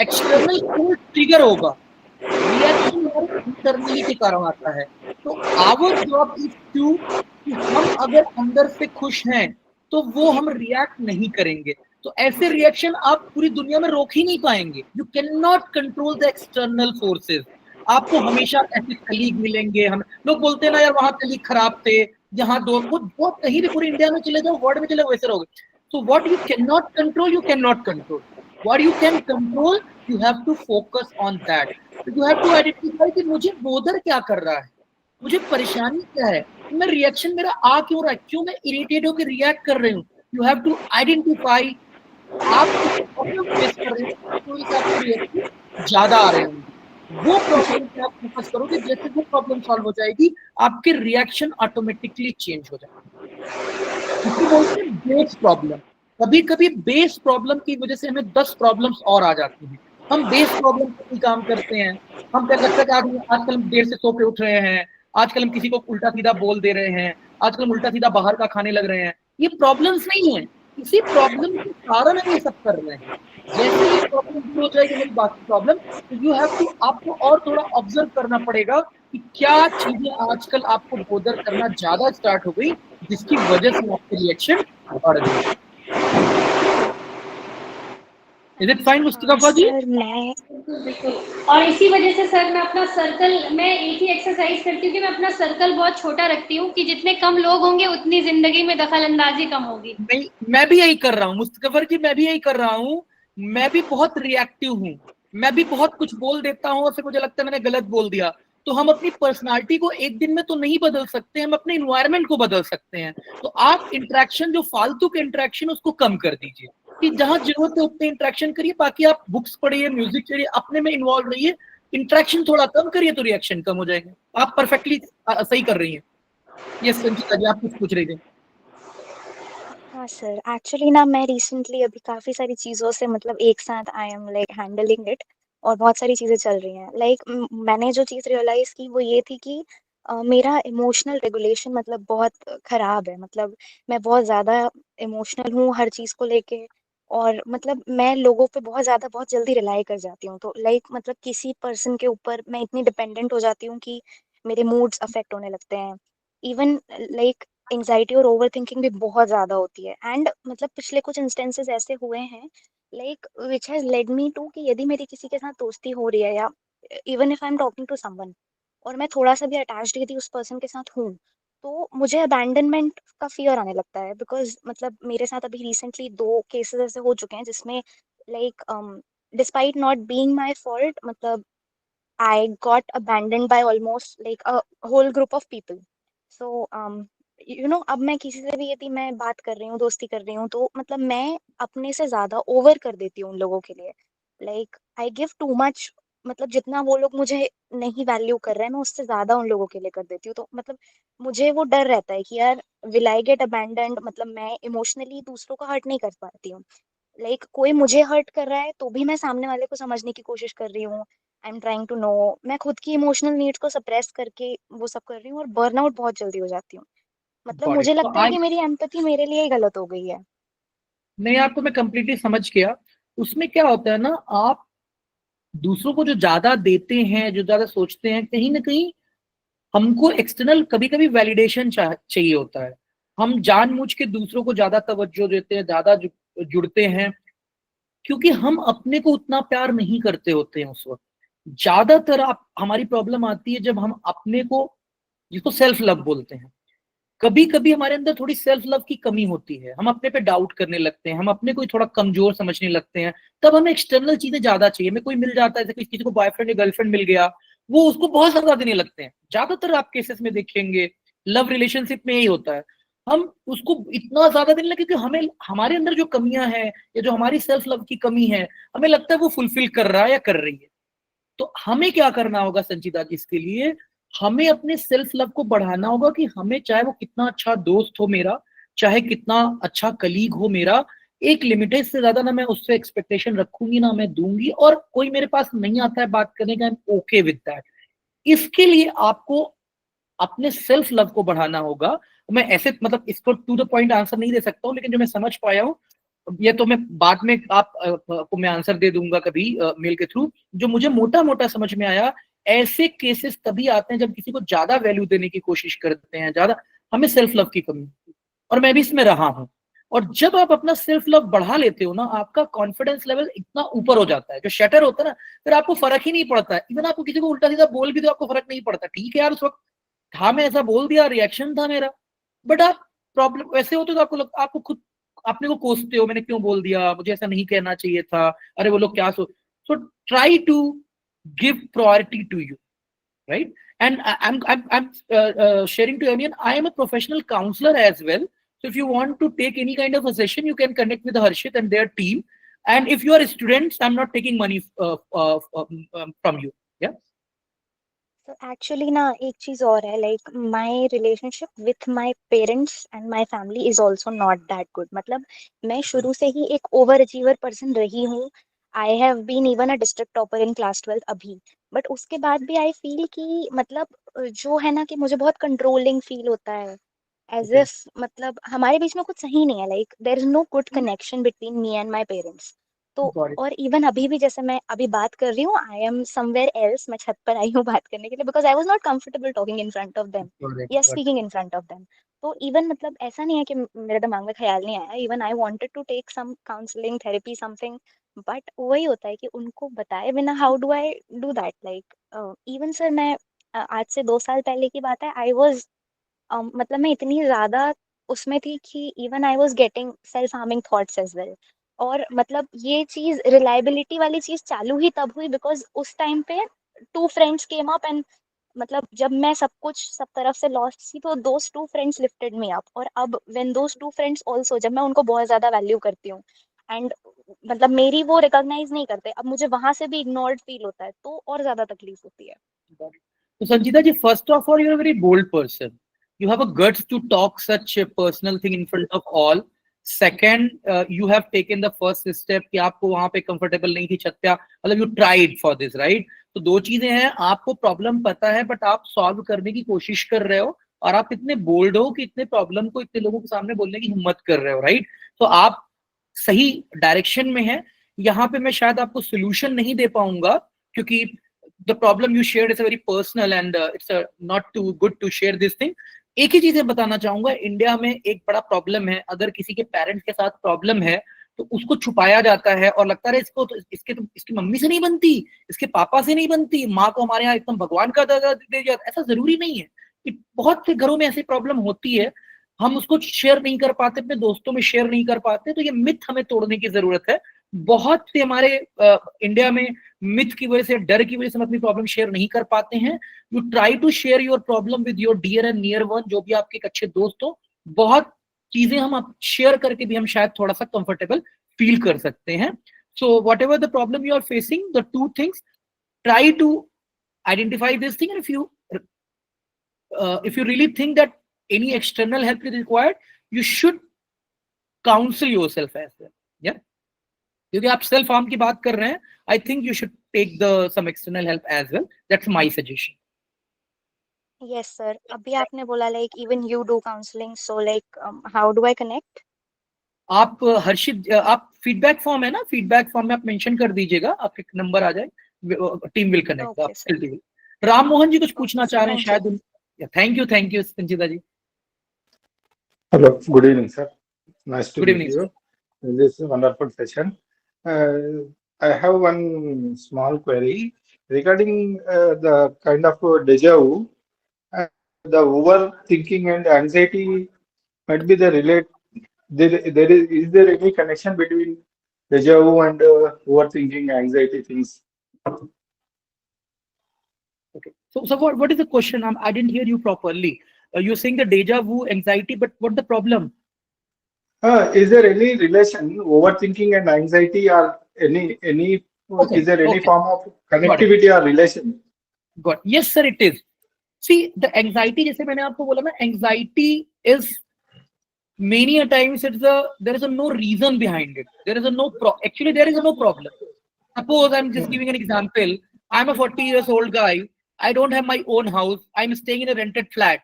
एक्सटर्नल को ट्रिगर होगा, रिएक्शन हमारे इंटरनली के कारण आता है. तो आवर जॉब इज टू, हम अगर अंदर से खुश हैं तो वो हम रिएक्ट नहीं करेंगे. तो ऐसे रिएक्शन आप पूरी दुनिया में रोक ही नहीं पाएंगे. You can not control the external forces. आपको हमेशा ऐसे कलीग मिलेंगे. हम लोग बोलते हैं ना यार वहां कलीग खराब थे, यहाँ दो वो कहीं भी पूरी इंडिया में चले जाओ, वर्ल्ड में चले जाओ, वैसे रहोगे. So what you cannot control, you cannot control. What you can control, you have to focus on that. So you have to identify कि मुझे बोदर क्या कर रहा है, मुझे परेशानी क्या है, मैं रिएक्शन मेरा आ क्यों रहा है, क्यों मैं इरिटेट होकर रिएक्ट कर रही हूँ. You have to identify आप प्रॉब्लम फेस कर रहे हैं, तो इस आपके रिएक्शन ज्यादा आ रहे हैं, वो प्रॉब्लम पे आप फोकस करोगे. जैसे वो प्रॉब्लम सॉल्व हो जाएगी, आपके रिएक्शन ऑटोमेटिकली चेंज हो जाएंगे. बोलते हैं बेस प्रॉब्लम. कभी कभी बेस प्रॉब्लम की वजह से हमें 10 प्रॉब्लम्स और आ जाती हैं. हम बेस प्रॉब्लम पर ही काम करते हैं. हम क्या लगता है कि आजकल हम देर से सो के उठ रहे हैं, आजकल हम किसी को उल्टा सीधा बोल दे रहे हैं, आजकल हम उल्टा सीधा बाहर का खाने लग रहे हैं. ये प्रॉब्लम्स नहीं है, इसी प्रॉब्लम के कारण हम ये सब कर रहे हैं. जैसे ये प्रॉब्लम दूर हो जाएगी मेरी बाकी प्रॉब्लम, तो यू हैव टू, आपको और थोड़ा ऑब्जर्व करना पड़ेगा कि क्या चीजें आजकल आपको बोदर करना ज्यादा स्टार्ट हो गई जिसकी वजह से आपके रिएक्शन बढ़ गए. Is it fine, मुस्तफा जी? और इसी वजह से सर मैं अपना सर्कल, मैं एक ही एक्सरसाइज करती हूँ कि मैं अपना सर्कल बहुत छोटा रखती हूँ कि जितने कम लोग होंगे उतनी जिंदगी में दखल अंदाजी कम होगी. नहीं, मैं भी यही कर रहा हूँ मुस्तफा जी, मैं भी यही कर रहा हूँ. मैं भी बहुत रिएक्टिव हूँ, मैं भी बहुत कुछ बोल देता हूँ और फिर मुझे लगता है मैंने गलत बोल दिया। तो हम अपनी पर्सनालिटी को एक दिन में तो नहीं बदल सकते, हम अपने इन्वायरमेंट को बदल सकते हैं। तो आप इंटरेक्शन, जो फालतू के इंटरेक्शन, उसको कम कर दीजिए कि जहां जरूरत है उतने इंटरेक्शन करिए, बाकी आप बुक्स पढ़िए, म्यूजिक चलिए, अपने में इन्वॉल्व रहिए, इंटरेक्शन थोड़ा कम करिए तो रिएक्शन कम हो जाएंगे। आप परफेक्टली सही कर रही हैं। यस संचिता जी, आप कुछ पूछ रही थी। हाँ सर, एक्चुअली ना मैं रिसेंटली अभी काफी सारी चीजों से मतलब एक साथ I am like handling it, और बहुत सारी चीजें चल रही हैं। लाइक मैंने जो चीज रियलाइज की वो ये थी कि मेरा इमोशनल रेगुलेशन मतलब बहुत खराब है। मतलब मैं बहुत ज्यादा इमोशनल हूँ हर चीज को लेके, और मतलब मैं लोगों पे बहुत ज्यादा बहुत जल्दी रिलाई कर जाती हूँ। तो लाइक मतलब किसी पर्सन के ऊपर मैं इतनी डिपेंडेंट हो जाती हूँ कि मेरे मूड्स अफेक्ट होने लगते हैं। इवन लाइक एंजाइटी और ओवर थिंकिंग भी बहुत ज्यादा होती है। एंड मतलब पिछले कुछ इंस्टेंसेस ऐसे हुए हैं like which has led me to कि यदि मेरी किसी के साथ दोस्ती हो रही है, या even if I am talking to someone, और मैं थोड़ा सा भी अटैच्ड यदि उस पर्सन के साथ हूँ, तो मुझे अबैंडनमेंट का फियर आने लगता है। बिकॉज मतलब मेरे साथ अभी रिसेंटली 2 केसेस ऐसे हो चुके हैं जिसमें like despite not being my fault, मतलब I got abandoned by almost like a whole group of people. So अब मैं किसी से भी यदि मैं बात कर रही हूँ, दोस्ती कर रही हूँ, तो मतलब मैं अपने से ज्यादा ओवर कर देती हूँ उन लोगों के लिए। Like I give too much, मतलब जितना वो लोग मुझे नहीं वैल्यू कर रहे हैं मैं उससे ज्यादा उन लोगों के लिए कर देती हूँ। तो मतलब मुझे वो डर रहता है कि यार विल आई गेट अबैंडन्ड, मतलब मैं इमोशनली दूसरों को हर्ट नहीं कर पाती हूँ। लाइक कोई मुझे हर्ट कर रहा है तो भी मैं सामने वाले को समझने की कोशिश कर रही हूँ। I am trying to know, मैं खुद की इमोशनल नीड्स को सप्रेस करके वो सब कर रही हूँ, और बर्नआउट बहुत जल्दी हो जाती हूँ। मतलब गॉट इट। मुझे तो लगता है आई, कि मेरी एम्पैथी मेरे लिए ही गलत हो गई है। नहीं, आपको मैं कंप्लीटली समझ गया। उसमें क्या होता है ना, आप दूसरों को जो ज्यादा देते हैं, जो ज्यादा सोचते हैं, कहीं ना कहीं हमको एक्सटर्नल कभी कभी वैलिडेशन चाहिए होता है। हम जानबूझ के दूसरों को ज्यादा तवज्जो देते हैं, ज्यादा जुड़ते हैं, क्योंकि हम अपने को उतना प्यार नहीं करते होते हैं उस वक्त। ज्यादातर आप हमारी प्रॉब्लम आती है जब हम अपने को, जिसको सेल्फ लव बोलते हैं, कभी कभी हमारे अंदर थोड़ी सेल्फ लव की कमी होती है, हम अपने पे डाउट करने लगते हैं, हम अपने को ही थोड़ा कमजोर समझने लगते हैं। तब हमें एक्सटर्नल चीजें ज्यादा चाहिए। हमें कोई मिल जाता है, जैसे किसी को बॉयफ्रेंड या गर्लफ्रेंड मिल गया, वो उसको बहुत ज्यादा देने लगते हैं। ज्यादातर आप केसेस में देखेंगे लव रिलेशनशिप में यही होता है। हम उसको इतना ज्यादा देने लगे कि हमें, हमारे अंदर जो कमियां हैं या जो हमारी सेल्फ लव की कमी है, हमें लगता है वो फुलफिल कर रहा है या कर रही है। तो हमें क्या करना होगा संचिता जी, इसके लिए हमें अपने सेल्फ लव को बढ़ाना होगा कि हमें, चाहे वो कितना अच्छा दोस्त हो मेरा, चाहे कितना अच्छा कलीग हो मेरा, एक लिमिटेड से ज्यादा ना मैं उससे एक्सपेक्टेशन रखूंगी, ना मैं दूंगी। और कोई मेरे पास नहीं आता है बात करने का, I am okay with that. इसके लिए आपको अपने सेल्फ लव को बढ़ाना होगा। मैं ऐसे मतलब इसको टू द पॉइंट आंसर नहीं दे सकता हूँ, लेकिन जो मैं समझ पाया हूँ, ये तो मैं बाद में आप को मैं आंसर दे दूंगा कभी मेल के थ्रू। जो मुझे मोटा मोटा समझ में आया, ऐसे केसेस तभी आते हैं जब किसी को ज्यादा वैल्यू देने की कोशिश करते हैं, ज्यादा हमें सेल्फ लव की कमी, और मैं भी इसमें रहा हूँ। और जब आप अपना सेल्फ लव बढ़ा लेते हो ना, आपका कॉन्फिडेंस लेवल इतना ऊपर हो जाता है, जो शटर होता है ना, फिर आपको फर्क ही नहीं पड़ता है। इवन आपको किसी को उल्टा सीधा बोल भी दो, आपको फर्क नहीं पड़ता। ठीक है यार, उस वक्त था, मैं ऐसा बोल दिया, रिएक्शन था मेरा। बट आप प्रॉब्लम वैसे होते तो आपको खुद अपने को कोसते हो, मैंने क्यों बोल दिया, मुझे ऐसा नहीं कहना चाहिए था, अरे वो लोग क्या so try to give priority to you, right? And I'm sharing to everyone, I am a professional counselor as well. So if you want to take any kind of a session, you can connect with Harshit and their team. And if you are students, I'm not taking money from you. Yeah. तो actually ना एक चीज और है, like my relationship with my parents and my family is also not that good. मतलब मैं शुरू से ही एक ओवर अचीवर पर्सन रही हूँ। I have been even a district topper in class 12 अभी। बट उसके बाद भी आई फील कि मतलब जो है ना कि मुझे बहुत कंट्रोलिंग फील होता है, एज Okay. इफ मतलब हमारे बीच में कुछ सही नहीं है। Like there is no good connection between me and my parents. तो Got it. और इवन अभी भी जैसे मैं अभी बात कर रही हूँ, आई एम समवेयर एल्स, मैं छत पर आई हूँ बात करने के लिए, because I was not comfortable talking in front of them Got it. या Got speaking in front of them. तो इवन मतलब ऐसा नहीं है कि मेरे दिमाग में ख्याल नहीं आया, even I wanted to take some counselling therapy something. But वही होता है कि उनको बताए बिना how do I do that. Like even sir मैं आज से 2 साल पहले की बात है, आई वाज मतलब मैं इतनी ज्यादा उसमें थी कि even I was getting self harming thoughts as well. और मतलब ये चीज रिलायबिलिटी वाली चीज चालू ही तब हुई बिकॉज उस टाइम पे 2 फ्रेंड्स केम अप एंड मतलब जब मैं सब कुछ सब तरफ से लॉस्ट थी तो दोस 2 फ्रेंड्स लिफ्टेड मी अप। और अब व्हेन दोस 2 फ्रेंड्स आल्सो, जब मैं उनको बहुत ज्यादा वैल्यू करती हूँ एंड मतलब मेरी वो रिकॉग्नाइज नहीं करते, अब मुझे वहां से भी इग्नोर्ड फील होता है तो और ज्यादा तकलीफ होती है। So Sanjita ji, first of all, you're a very bold person. You have a guts to talk such a personal thing in front of all. Second, you have taken the first step कि आपको वहां पे comfortable नहीं थी छत पे, मतलब you tried for this, right? तो दो चीजें हैं, आपको प्रॉब्लम पता है बट आप सॉल्व करने की कोशिश कर रहे हो, और आप इतने बोल्ड हो कि इतने प्रॉब्लम को इतने लोगों के सामने बोलने की हिम्मत कर रहे हो, राइट? तो आप सही डायरेक्शन में है। यहाँ पे मैं शायद आपको सोल्यूशन नहीं दे पाऊंगा क्योंकि the problem you shared is a very personal and it's not too good to share this thing. एक ही चीज बताना चाहूंगा, इंडिया में एक बड़ा प्रॉब्लम है, अगर किसी के पेरेंट्स के साथ प्रॉब्लम है तो उसको छुपाया जाता है और लगता है इसको तो इसकी मम्मी से नहीं बनती, इसके पापा से नहीं बनती, माँ को हमारे यहाँ एकदम भगवान का दर्जा दे दिया। ऐसा जरूरी नहीं है कि बहुत से घरों में ऐसी प्रॉब्लम होती है, हम उसको शेयर नहीं कर पाते, अपने दोस्तों में शेयर नहीं कर पाते, तो ये मिथ हमें तोड़ने की जरूरत है। बहुत से हमारे इंडिया में मिथ की वजह से, डर की वजह से हम अपनी प्रॉब्लम शेयर नहीं कर पाते हैं। You try to share your problem with your dear and near one, जो भी आपके एक अच्छे दोस्त हो। बहुत चीजें हम शेयर करके भी हम शायद थोड़ा सा कंफर्टेबल फील कर सकते हैं। So whatever the problem you are facing, the two things, try to identify this thing, and if you really think that any external help is required, you should counsel yourself as well. Yeah, क्योंकि आप self harm की बात कर रहे हैं, I think you should take the some external help as well. That's my suggestion. Yes sir, अभी आपने बोला like even you do counselling, so like how do I connect? आप हर्षित, आप फीडबैक फॉर्म है ना, फीडबैक फॉर्म में आप mention कर दीजिएगा, आपके नंबर आ जाए, team will connect. Ram Mohan ji कुछ पूछना चाह रहे हैं शायद। Thank you Sanjeeta ji. Hello, good evening, sir. Nice to Good meet evening, you in this wonderful session. I have one small query regarding the kind of deja vu. The overthinking and anxiety might be the relate. Is there any connection between deja vu and overthinking, anxiety things? Okay. So what is the question? I didn't hear you properly. You're saying the deja vu, anxiety, but what the problem? Is there any relation, overthinking and anxiety, or any Okay, is there any okay. form of connectivity or relation? Got it. Yes, sir, it is. See, the anxiety, जैसे मैंने आपको बोला ना, anxiety is many a times there is a no reason behind it. There is a actually there is a no problem. Suppose I'm just giving an example. I'm a 40 years old guy. I don't have my own house. I'm staying in a rented flat,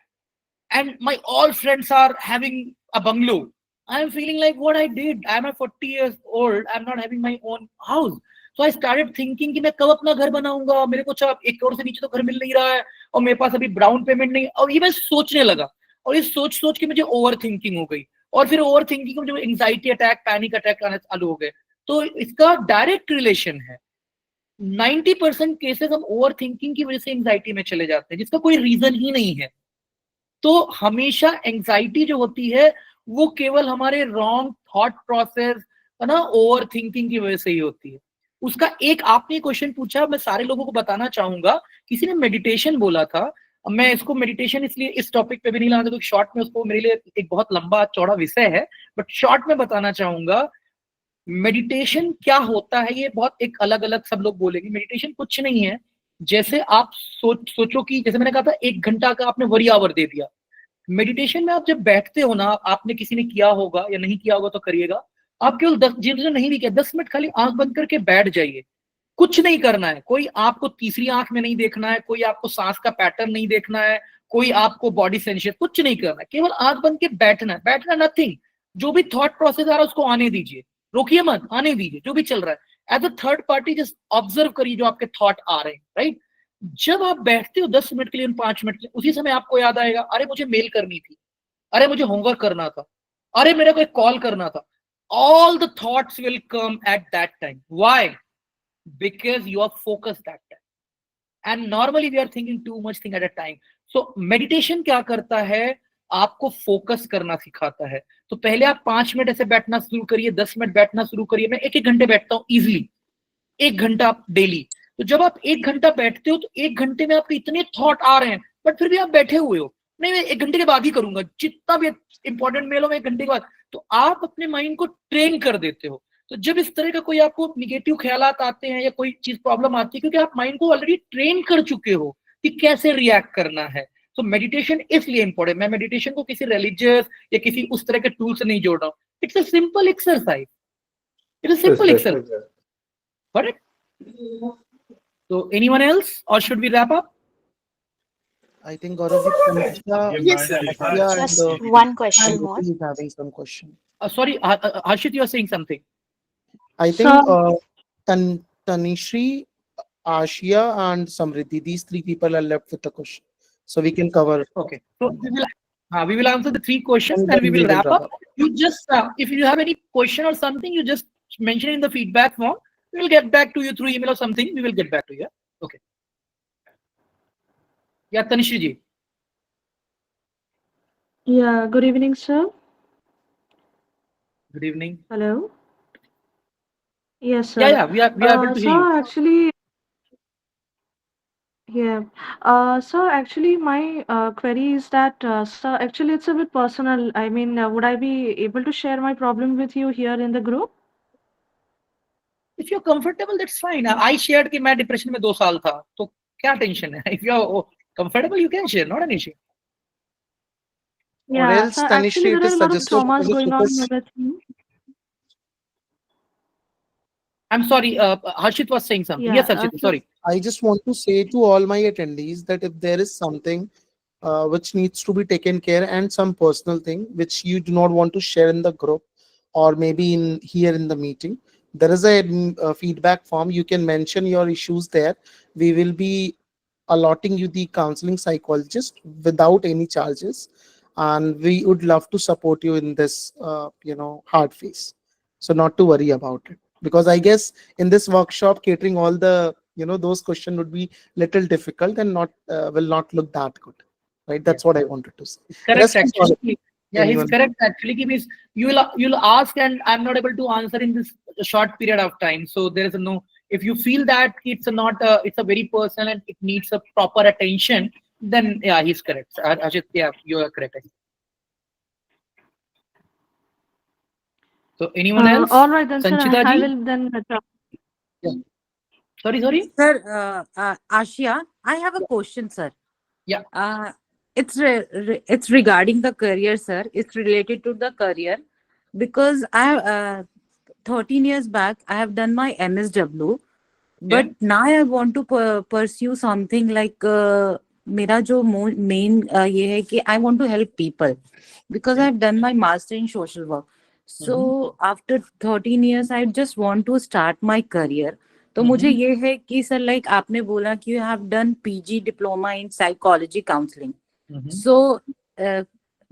and my all friends are having a bungalow. I'm feeling like what I did. I'm a 40 years old. I'm not having my own house. So I started thinking कि मैं कब अपना घर बनाऊंगा, मेरे को 1 करोड़ से नीचे तो घर मिल नहीं रहा है, और मेरे पास अभी डाउन पेमेंट नहीं, और ये मैं सोचने लगा, और ये सोच के मुझे ओवर थिंकिंग हो गई, और फिर ओवर थिंकिंग में मुझे एंजाइटी अटैक, पैनिक अटैक आने चालू हो गए। तो इसका डायरेक्ट रिलेशन है। 90% केसेस हम ओवर थिंकिंग की वजह से एंजाइटी में चले जाते हैं, जिसका कोई रीजन ही नहीं है। तो हमेशा एंजाइटी जो होती है वो केवल हमारे रॉन्ग थॉट प्रोसेस है ना, ओवर थिंकिंग की वजह से ही होती है। उसका एक आपने क्वेश्चन पूछा, मैं सारे लोगों को बताना चाहूंगा। किसी ने मेडिटेशन बोला था, मैं इसको मेडिटेशन इसलिए इस टॉपिक पे भी नहीं लाना क्योंकि शॉर्ट में उसको मेरे लिए एक बहुत लंबा चौड़ा विषय है, बट शॉर्ट में बताना चाहूंगा मेडिटेशन क्या होता है। ये बहुत एक अलग अलग सब लोग बोलेंगे। मेडिटेशन कुछ नहीं है, जैसे आप सोचो कि जैसे मैंने कहा था 1 घंटा का आपने वरी आवर दे दिया। मेडिटेशन में आप जब बैठते हो ना, आपने किसी ने किया होगा या नहीं किया होगा तो करिएगा, आप केवल 10, जिन्होंने नहीं भी किया, 10 मिनट खाली आंख बंद करके बैठ जाइए। कुछ नहीं करना है, कोई आपको तीसरी आंख में नहीं देखना है, कोई आपको सांस का पैटर्न नहीं देखना है, कोई आपको बॉडी सेंसेशन, कुछ नहीं करना है, केवल आंख बंद के बैठना है। बैठना नथिंग, जो भी थॉट प्रोसेस आ रहा है उसको आने दीजिए, रोकिए मत, आने दीजिए जो भी चल रहा है। As a third party just observe करिए जो आपके थॉट आ रहे हैं, राइट। जब आप बैठते हो 10 मिनट के लिए, 5 मिनट के लिए, उसी समय आपको याद आएगा, अरे मुझे मेल करनी थी, अरे मुझे होमवर्क करना था, अरे मेरे को एक कॉल करना था। All the thoughts will come at that time. Why? Because you are focused that time. And normally we are thinking too much thing at a time. So meditation क्या करता है, आपको फोकस करना सिखाता है। तो पहले आप 5 मिनट ऐसे बैठना शुरू करिए, 10 मिनट बैठना शुरू करिए। मैं 1-1 घंटे बैठता हूँ इजिली, 1 घंटा डेली। तो जब आप 1 घंटा बैठते हो तो 1 घंटे में आपके इतने थॉट आ रहे हैं, बट फिर भी आप बैठे हुए हो, नहीं मैं 1 घंटे के बाद ही करूंगा, जितना भी इंपॉर्टेंट मेल हो मैं 1 घंटे के बाद। तो आप अपने माइंड को ट्रेन कर देते हो। तो जब इस तरह का कोई आपको निगेटिव ख्यालात आते हैं या कोई चीज प्रॉब्लम आती है, क्योंकि आप माइंड को ऑलरेडी ट्रेन कर चुके हो कि कैसे रिएक्ट करना है। तो मेडिटेशन इसलिए इंपॉर्टेंट। मैं मेडिटेशन को किसी रिलीजियस या किसी उस तरह के टूल से नहीं जोड़ रहा हूँ। It's a simple exercise, it is simple exercise. Got it? So anyone else, or should we wrap up? I think Gaurav, Yes, just one question more. is having some question. Sorry, Harshit, you are saying something. I think Tanishri, Ashia, and Samriddhi, these 3 people are left with the question, so we can cover. Okay, so we will answer the 3 questions and we will wrap up. You just if you have any question or something, you just mention in the feedback form. We will get back to you through email or something. We will get back to you. Okay. Yeah, Tanishri ji. Yeah, good evening, sir. Good evening. Hello. Yes, sir. Yeah, we are able to hear you. So actually, yeah. So actually, my query is that, sir, actually, it's a bit personal. I mean, would I be able to share my problem with you here in the group? If you're comfortable, that's fine. I shared कि मैं depression में 2 साल था, तो क्या tension है? If you're comfortable, you can share, not an issue. Or Yeah, else, so Tanishri, actually, it there is are a lot of suggested traumas to going on focus. with the team. I'm sorry, Harshit was saying something. Yeah, Yes, Harshit, sorry. I just want to say to all my attendees that if there is something which needs to be taken care, and some personal thing which you do not want to share in the group or maybe in here in the meeting, there is a feedback form. You can mention your issues there. We will be allotting you the counseling psychologist without any charges, and we would love to support you in this hard phase. So not to worry about it, because I guess in this workshop catering all the those questions would be little difficult and not will not look that good, right? That's what I wanted to say. Correct, Rest is all- actually. Yeah, he's Anyone? correct actually. Means you'll ask and I'm not able to answer in this short period of time. So there is no. If you feel that it's a very personal and it needs a proper attention, then yeah, he's correct. Ajit, yeah, you are correct. So anyone else? All right then, sir. Sanchita I ji? will then. Yeah. Sorry. Sir, Ashia, I have a question, sir. Yeah. It's regarding the career, sir. It's related to the career because I 13 years back I have done my MSW, but now I want to pursue something like मेरा जो main ये है कि I want to help people because I've done my master in social work. So after 13 years I just want to start my career. तो मुझे ये है कि सर लाइक आपने बोला कि you have done PG diploma in psychology counseling. So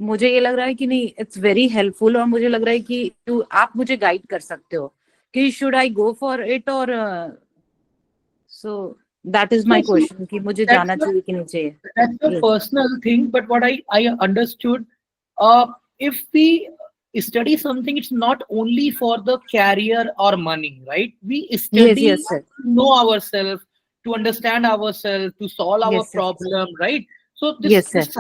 मुझे ये लग रहा है कि नहीं इट्स वेरी हेल्पफुल और मुझे लग रहा है कि आप मुझे गाइड कर सकते हो कि should I go for it और so that is my question कि मुझे जाना चाहिए कि नहीं चाहिए. That's a personal thing, but what I understood, if we study something, it's not only for the career or money, right? We study Yes, sir. to know ourselves, to understand ourselves, to solve our Yes, sir. problem, right? So Yes, sir. this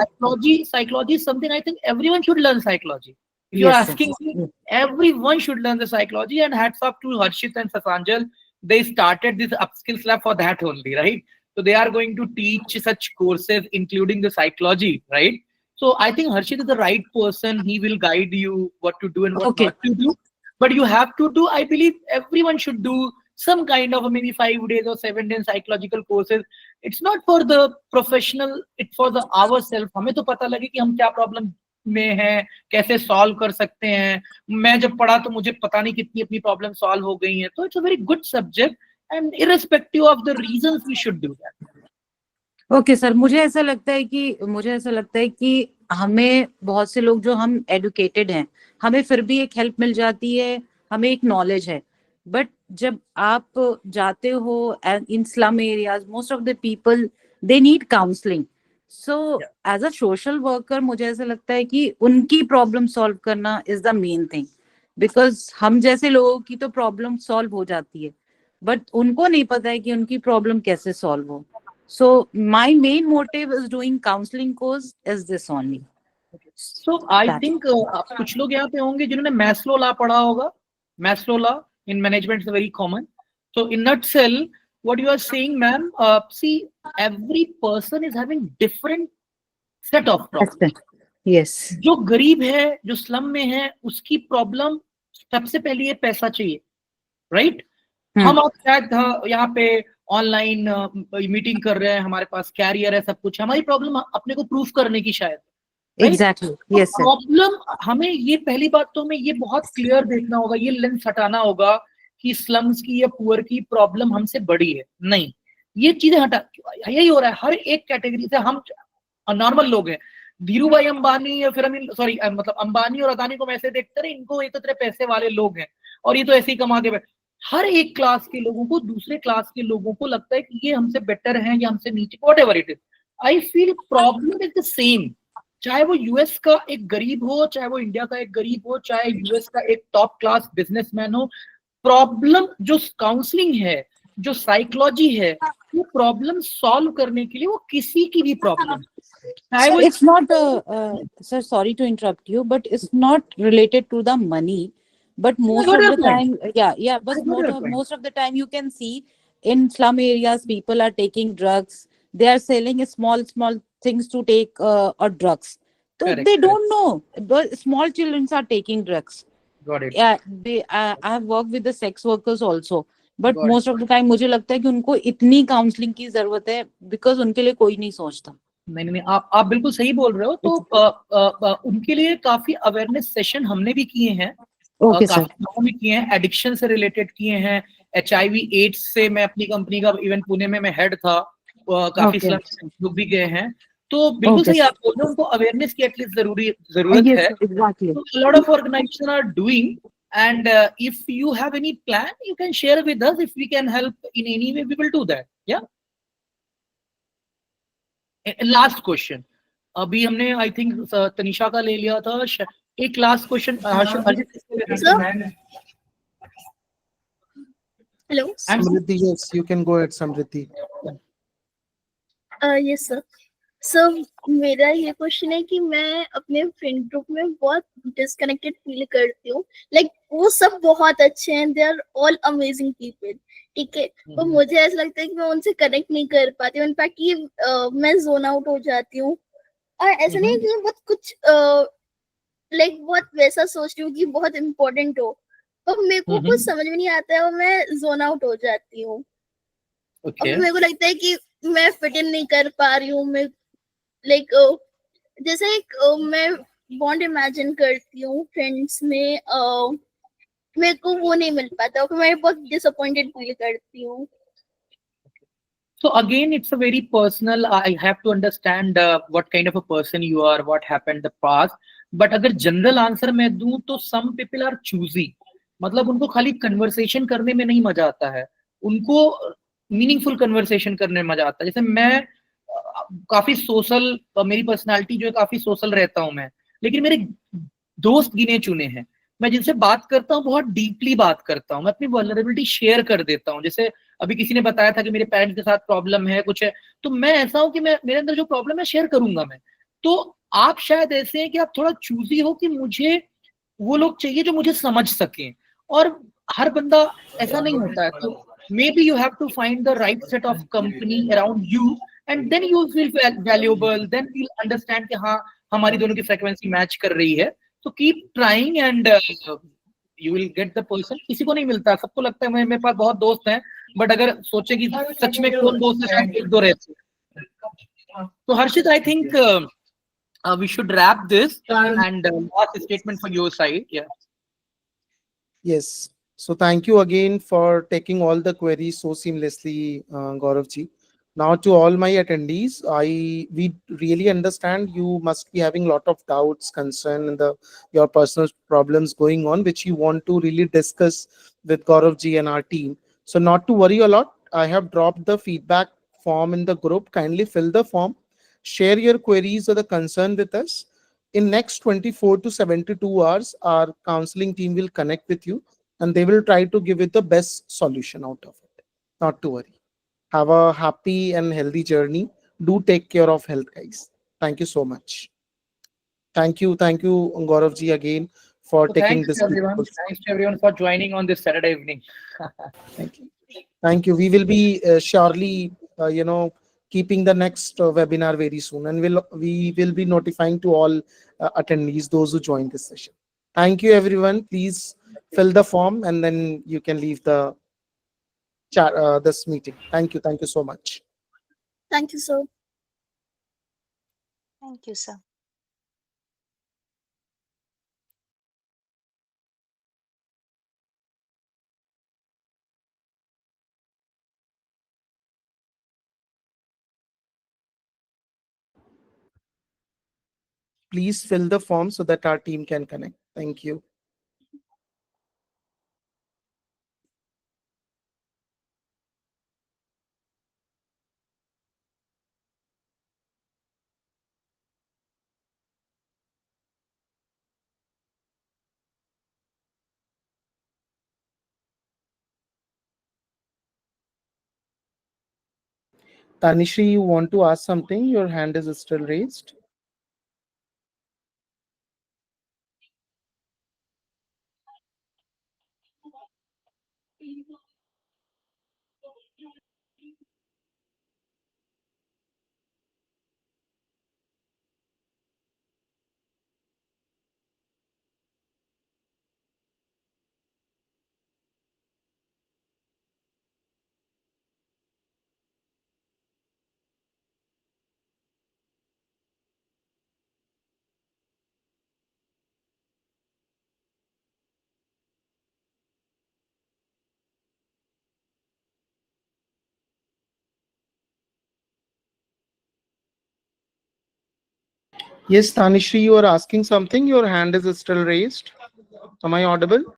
psychology is something I think everyone should learn psychology. If you're Yes, sir. asking me, everyone should learn the psychology, and hats off to Harshit and Sasanjal. They started this upskills lab for that only, right? So they are going to teach such courses, including the psychology, right? So I think Harshit is the right person. He will guide you what to do and what not to do. But you have to do, I believe everyone should do some kind of maybe 5 days or 7 days psychological courses. It's not for the professional, it's for the ourselves. हमें तो पता लगे कि हम क्या problem में हैं, कैसे सॉल्व कर सकते हैं. मैं जब पढ़ा तो मुझे पता नहीं कितनी अपनी प्रॉब्लम सॉल्व हो गई हैं. तो it's a very good subject and irrespective of the reasons we should do that. Okay sir, मुझे ऐसा लगता है कि हमें बहुत से लोग जो हम एडुकेटेड हैं हमें फिर भी एक हेल्प मिल जाती है, हमें एक नॉलेज है. बट जब आप जाते हो in slum areas, most of the people they need counselling. So as a social worker मुझे ऐसा लगता है कि उनकी प्रॉब्लम सॉल्व करना is the main thing, because हम जैसे लोगों की तो प्रॉब्लम सॉल्व हो जाती है, बट उनको नहीं पता है कि उनकी प्रॉब्लम कैसे सॉल्व हो. So my main motive is doing counselling course is this only. So I think आप कुछ लोग यहाँ पे होंगे जिन्होंने मैस्लो लॉ पढ़ा होगा. Maslow law in management is very common. So in nutshell, what you are saying, ma'am, see, every person is having different set of problems. Yes. जो गरीब है, जो स्लम में है, उसकी प्रॉब्लम सबसे पहले ये पैसा चाहिए, राइट? हम आप शायद यहाँ पे ऑनलाइन मीटिंग कर रहे हैं, हमारे पास कैरियर है, सब कुछ. हमारी प्रॉब्लम अपने को प्रूफ करने की शायद. एग्जैक्टली. Yes sir. प्रॉब्लम हमें ये पहली बात तो हमें ये बहुत क्लियर देखना होगा, ये लेंस हटाना होगा कि स्लम्स की या पुअर की प्रॉब्लम हमसे बड़ी है. नहीं, ये चीजें हटा. यही हो रहा है हर एक कैटेगरी से. हम नॉर्मल लोग हैं, धीरू भाई अंबानी या फिर सॉरी मतलब अंबानी और अदानी को हम ऐसे देखते रहे, इनको ये तो तेरे पैसे वाले लोग हैं और ये तो ऐसे ही कमा के. हर एक क्लास के लोगों को दूसरे क्लास के लोगों को लगता है कि ये हमसे बेटर है या हमसे नीचे, what ever it is. I feel problem is the same, चाहे वो यूएस का एक गरीब हो, चाहे वो इंडिया का एक गरीब हो, चाहे यूएस का एक टॉप क्लास बिजनेसमैन हो. प्रॉब्लम जो काउंसलिंग है, जो साइकोलॉजी है, वो प्रॉब्लम सॉल्व करने के लिए वो किसी की भी problem, So it's not, sir, sorry to interrupt you, but it's not related to the money. But most of the time, but most of the time you can see in slum areas, people are taking drugs. They are selling small things to take or drugs. So they don't know. The small children are taking drugs. Got it. Yeah, I have worked with the sex workers also. But most of the time मुझे लगता है कि उनको इतनी counselling की जरूरत है, because उनके लिए कोई नहीं सोचता. नहीं, आप बिल्कुल सही बोल रहे हो. तो उनके लिए काफी अवेयरनेस सेशन हमने भी किए हैं, काफी लोगों भी किए हैं, एडिक्शन से रिलेटेड किए हैं, HIV एड्स से. मैं अपनी कंपनी का इवन पुणे में मैं हेड था, काफी लोग भी गए हैं. तो बिल्कुल सही आप बोल रहे हो, उनको अवेयरनेस की एटलीस्ट जरूरत है. Lot of organization are doing, and if you have any plan, you can share with us. If we can help in any way, we will do that. Yeah. Last question अभी हमने I think Tanisha का ले लिया था. एक last question Hello. Samriddhi, yes, you can go ahead, Samriddhi. Yes sir. So मेरा ये question है कि मैं अपने फ्रेंड ग्रुप में बहुत डिस्कनेक्टेड फील करती हूँ. लाइक वो सब बहुत अच्छे हैं, they are all amazing people, ठीक है, तो मुझे ऐसा लगता है कि मैं उनसे कनेक्ट नहीं कर पाती हूँ. इनफैक्ट ये मैं जोन आउट हो जाती हूँ. और ऐसा नहीं कि बहुत कुछ लाइक बहुत वैसा सोचती हूँ कि बहुत इम्पोर्टेंट हो, तो मेरे को कुछ समझ में नहीं आता है और मैं जोन आउट हो जाती हूँ. मेरे को लगता है कि मैं फिट इन नहीं कर पा रही हूँ. मैं लाइक जैसे एक मैं बॉन्ड इमेजिन करती हूँ फ्रेंड्स में, मेरे को वो नहीं मिल पाता, फिर मैं बहुत डिसअपॉइंटेड फील करती हूँ. So again, it's a very personal. I have to understand what kind of a person you are, what happened in the past. But अगर जनरल आंसर मैं दूं तो some people are choosy. मतलब उनको खाली conversation करने में नहीं मजा आता है, उनको मीनिंगफुल कन्वर्सेशन करने में मजा आता है. जैसे मैं काफी सोशल, मेरी पर्सनालिटी जो है काफी सोशल रहता हूं मैं, लेकिन मेरे दोस्त गिने चुने हैं. मैं जिनसे बात करता हूँ बहुत डीपली बात करता हूँ, मैं अपनी वल्नरेबिलिटी शेयर कर देता हूँ. जैसे अभी किसी ने बताया था कि मेरे पेरेंट्स के साथ प्रॉब्लम है, कुछ है, तो मैं ऐसा हूँ कि मैं मेरे अंदर जो प्रॉब्लम है शेयर करूंगा मैं. तो आप शायद ऐसे हैं कि आप थोड़ा चूजी हो कि मुझे वो लोग चाहिए जो मुझे समझ सकें, और हर बंदा ऐसा नहीं होता है. तो maybe you have to find the right set of company around you, and then you feel valuable, then you understand कि हाँ हमारी दोनों की फ्रीक्वेंसी मैच कर रही है. तो keep trying and you will get the person. किसी को नहीं मिलता, सबको लगता है मेरे पास बहुत दोस्त हैं, बट अगर सोचे कि सच में कौन दोस्त है, एक दो रहते. तो Harshit, I think we should wrap this, and last statement from your side. Yeah. Yes. So thank you again for taking all the queries so seamlessly, Gaurav ji. Now to all my attendees, we really understand you must be having a lot of doubts, concern, and your personal problems going on, which you want to really discuss with Gaurav ji and our team. So not to worry a lot, I have dropped the feedback form in the group. Kindly fill the form. share your queries or the concern with us. In next 24 to 72 hours, our counseling team will connect with you and they will try to give it the best solution out of it. Not to worry. Have a happy and healthy journey. Do take care of health, guys. Thank you so much. Thank you, Gaurav ji, again for So taking thanks this to everyone. beautiful. Thanks to everyone for joining on this Saturday evening. Thank you. Thank you. We will be surely, keeping the next webinar very soon, and we will be notifying to all attendees, those who join this session. Thank you, everyone. Please fill the form, and then you can leave the chat, this meeting. Thank you. Thank you so much. Thank you, sir. Thank you, sir. Please fill the form so that our team can connect. Thank you. Tanishri, you want to ask something? Your hand is still raised. Yes, Tanishri, you are asking something. Your hand is still raised. Am I audible?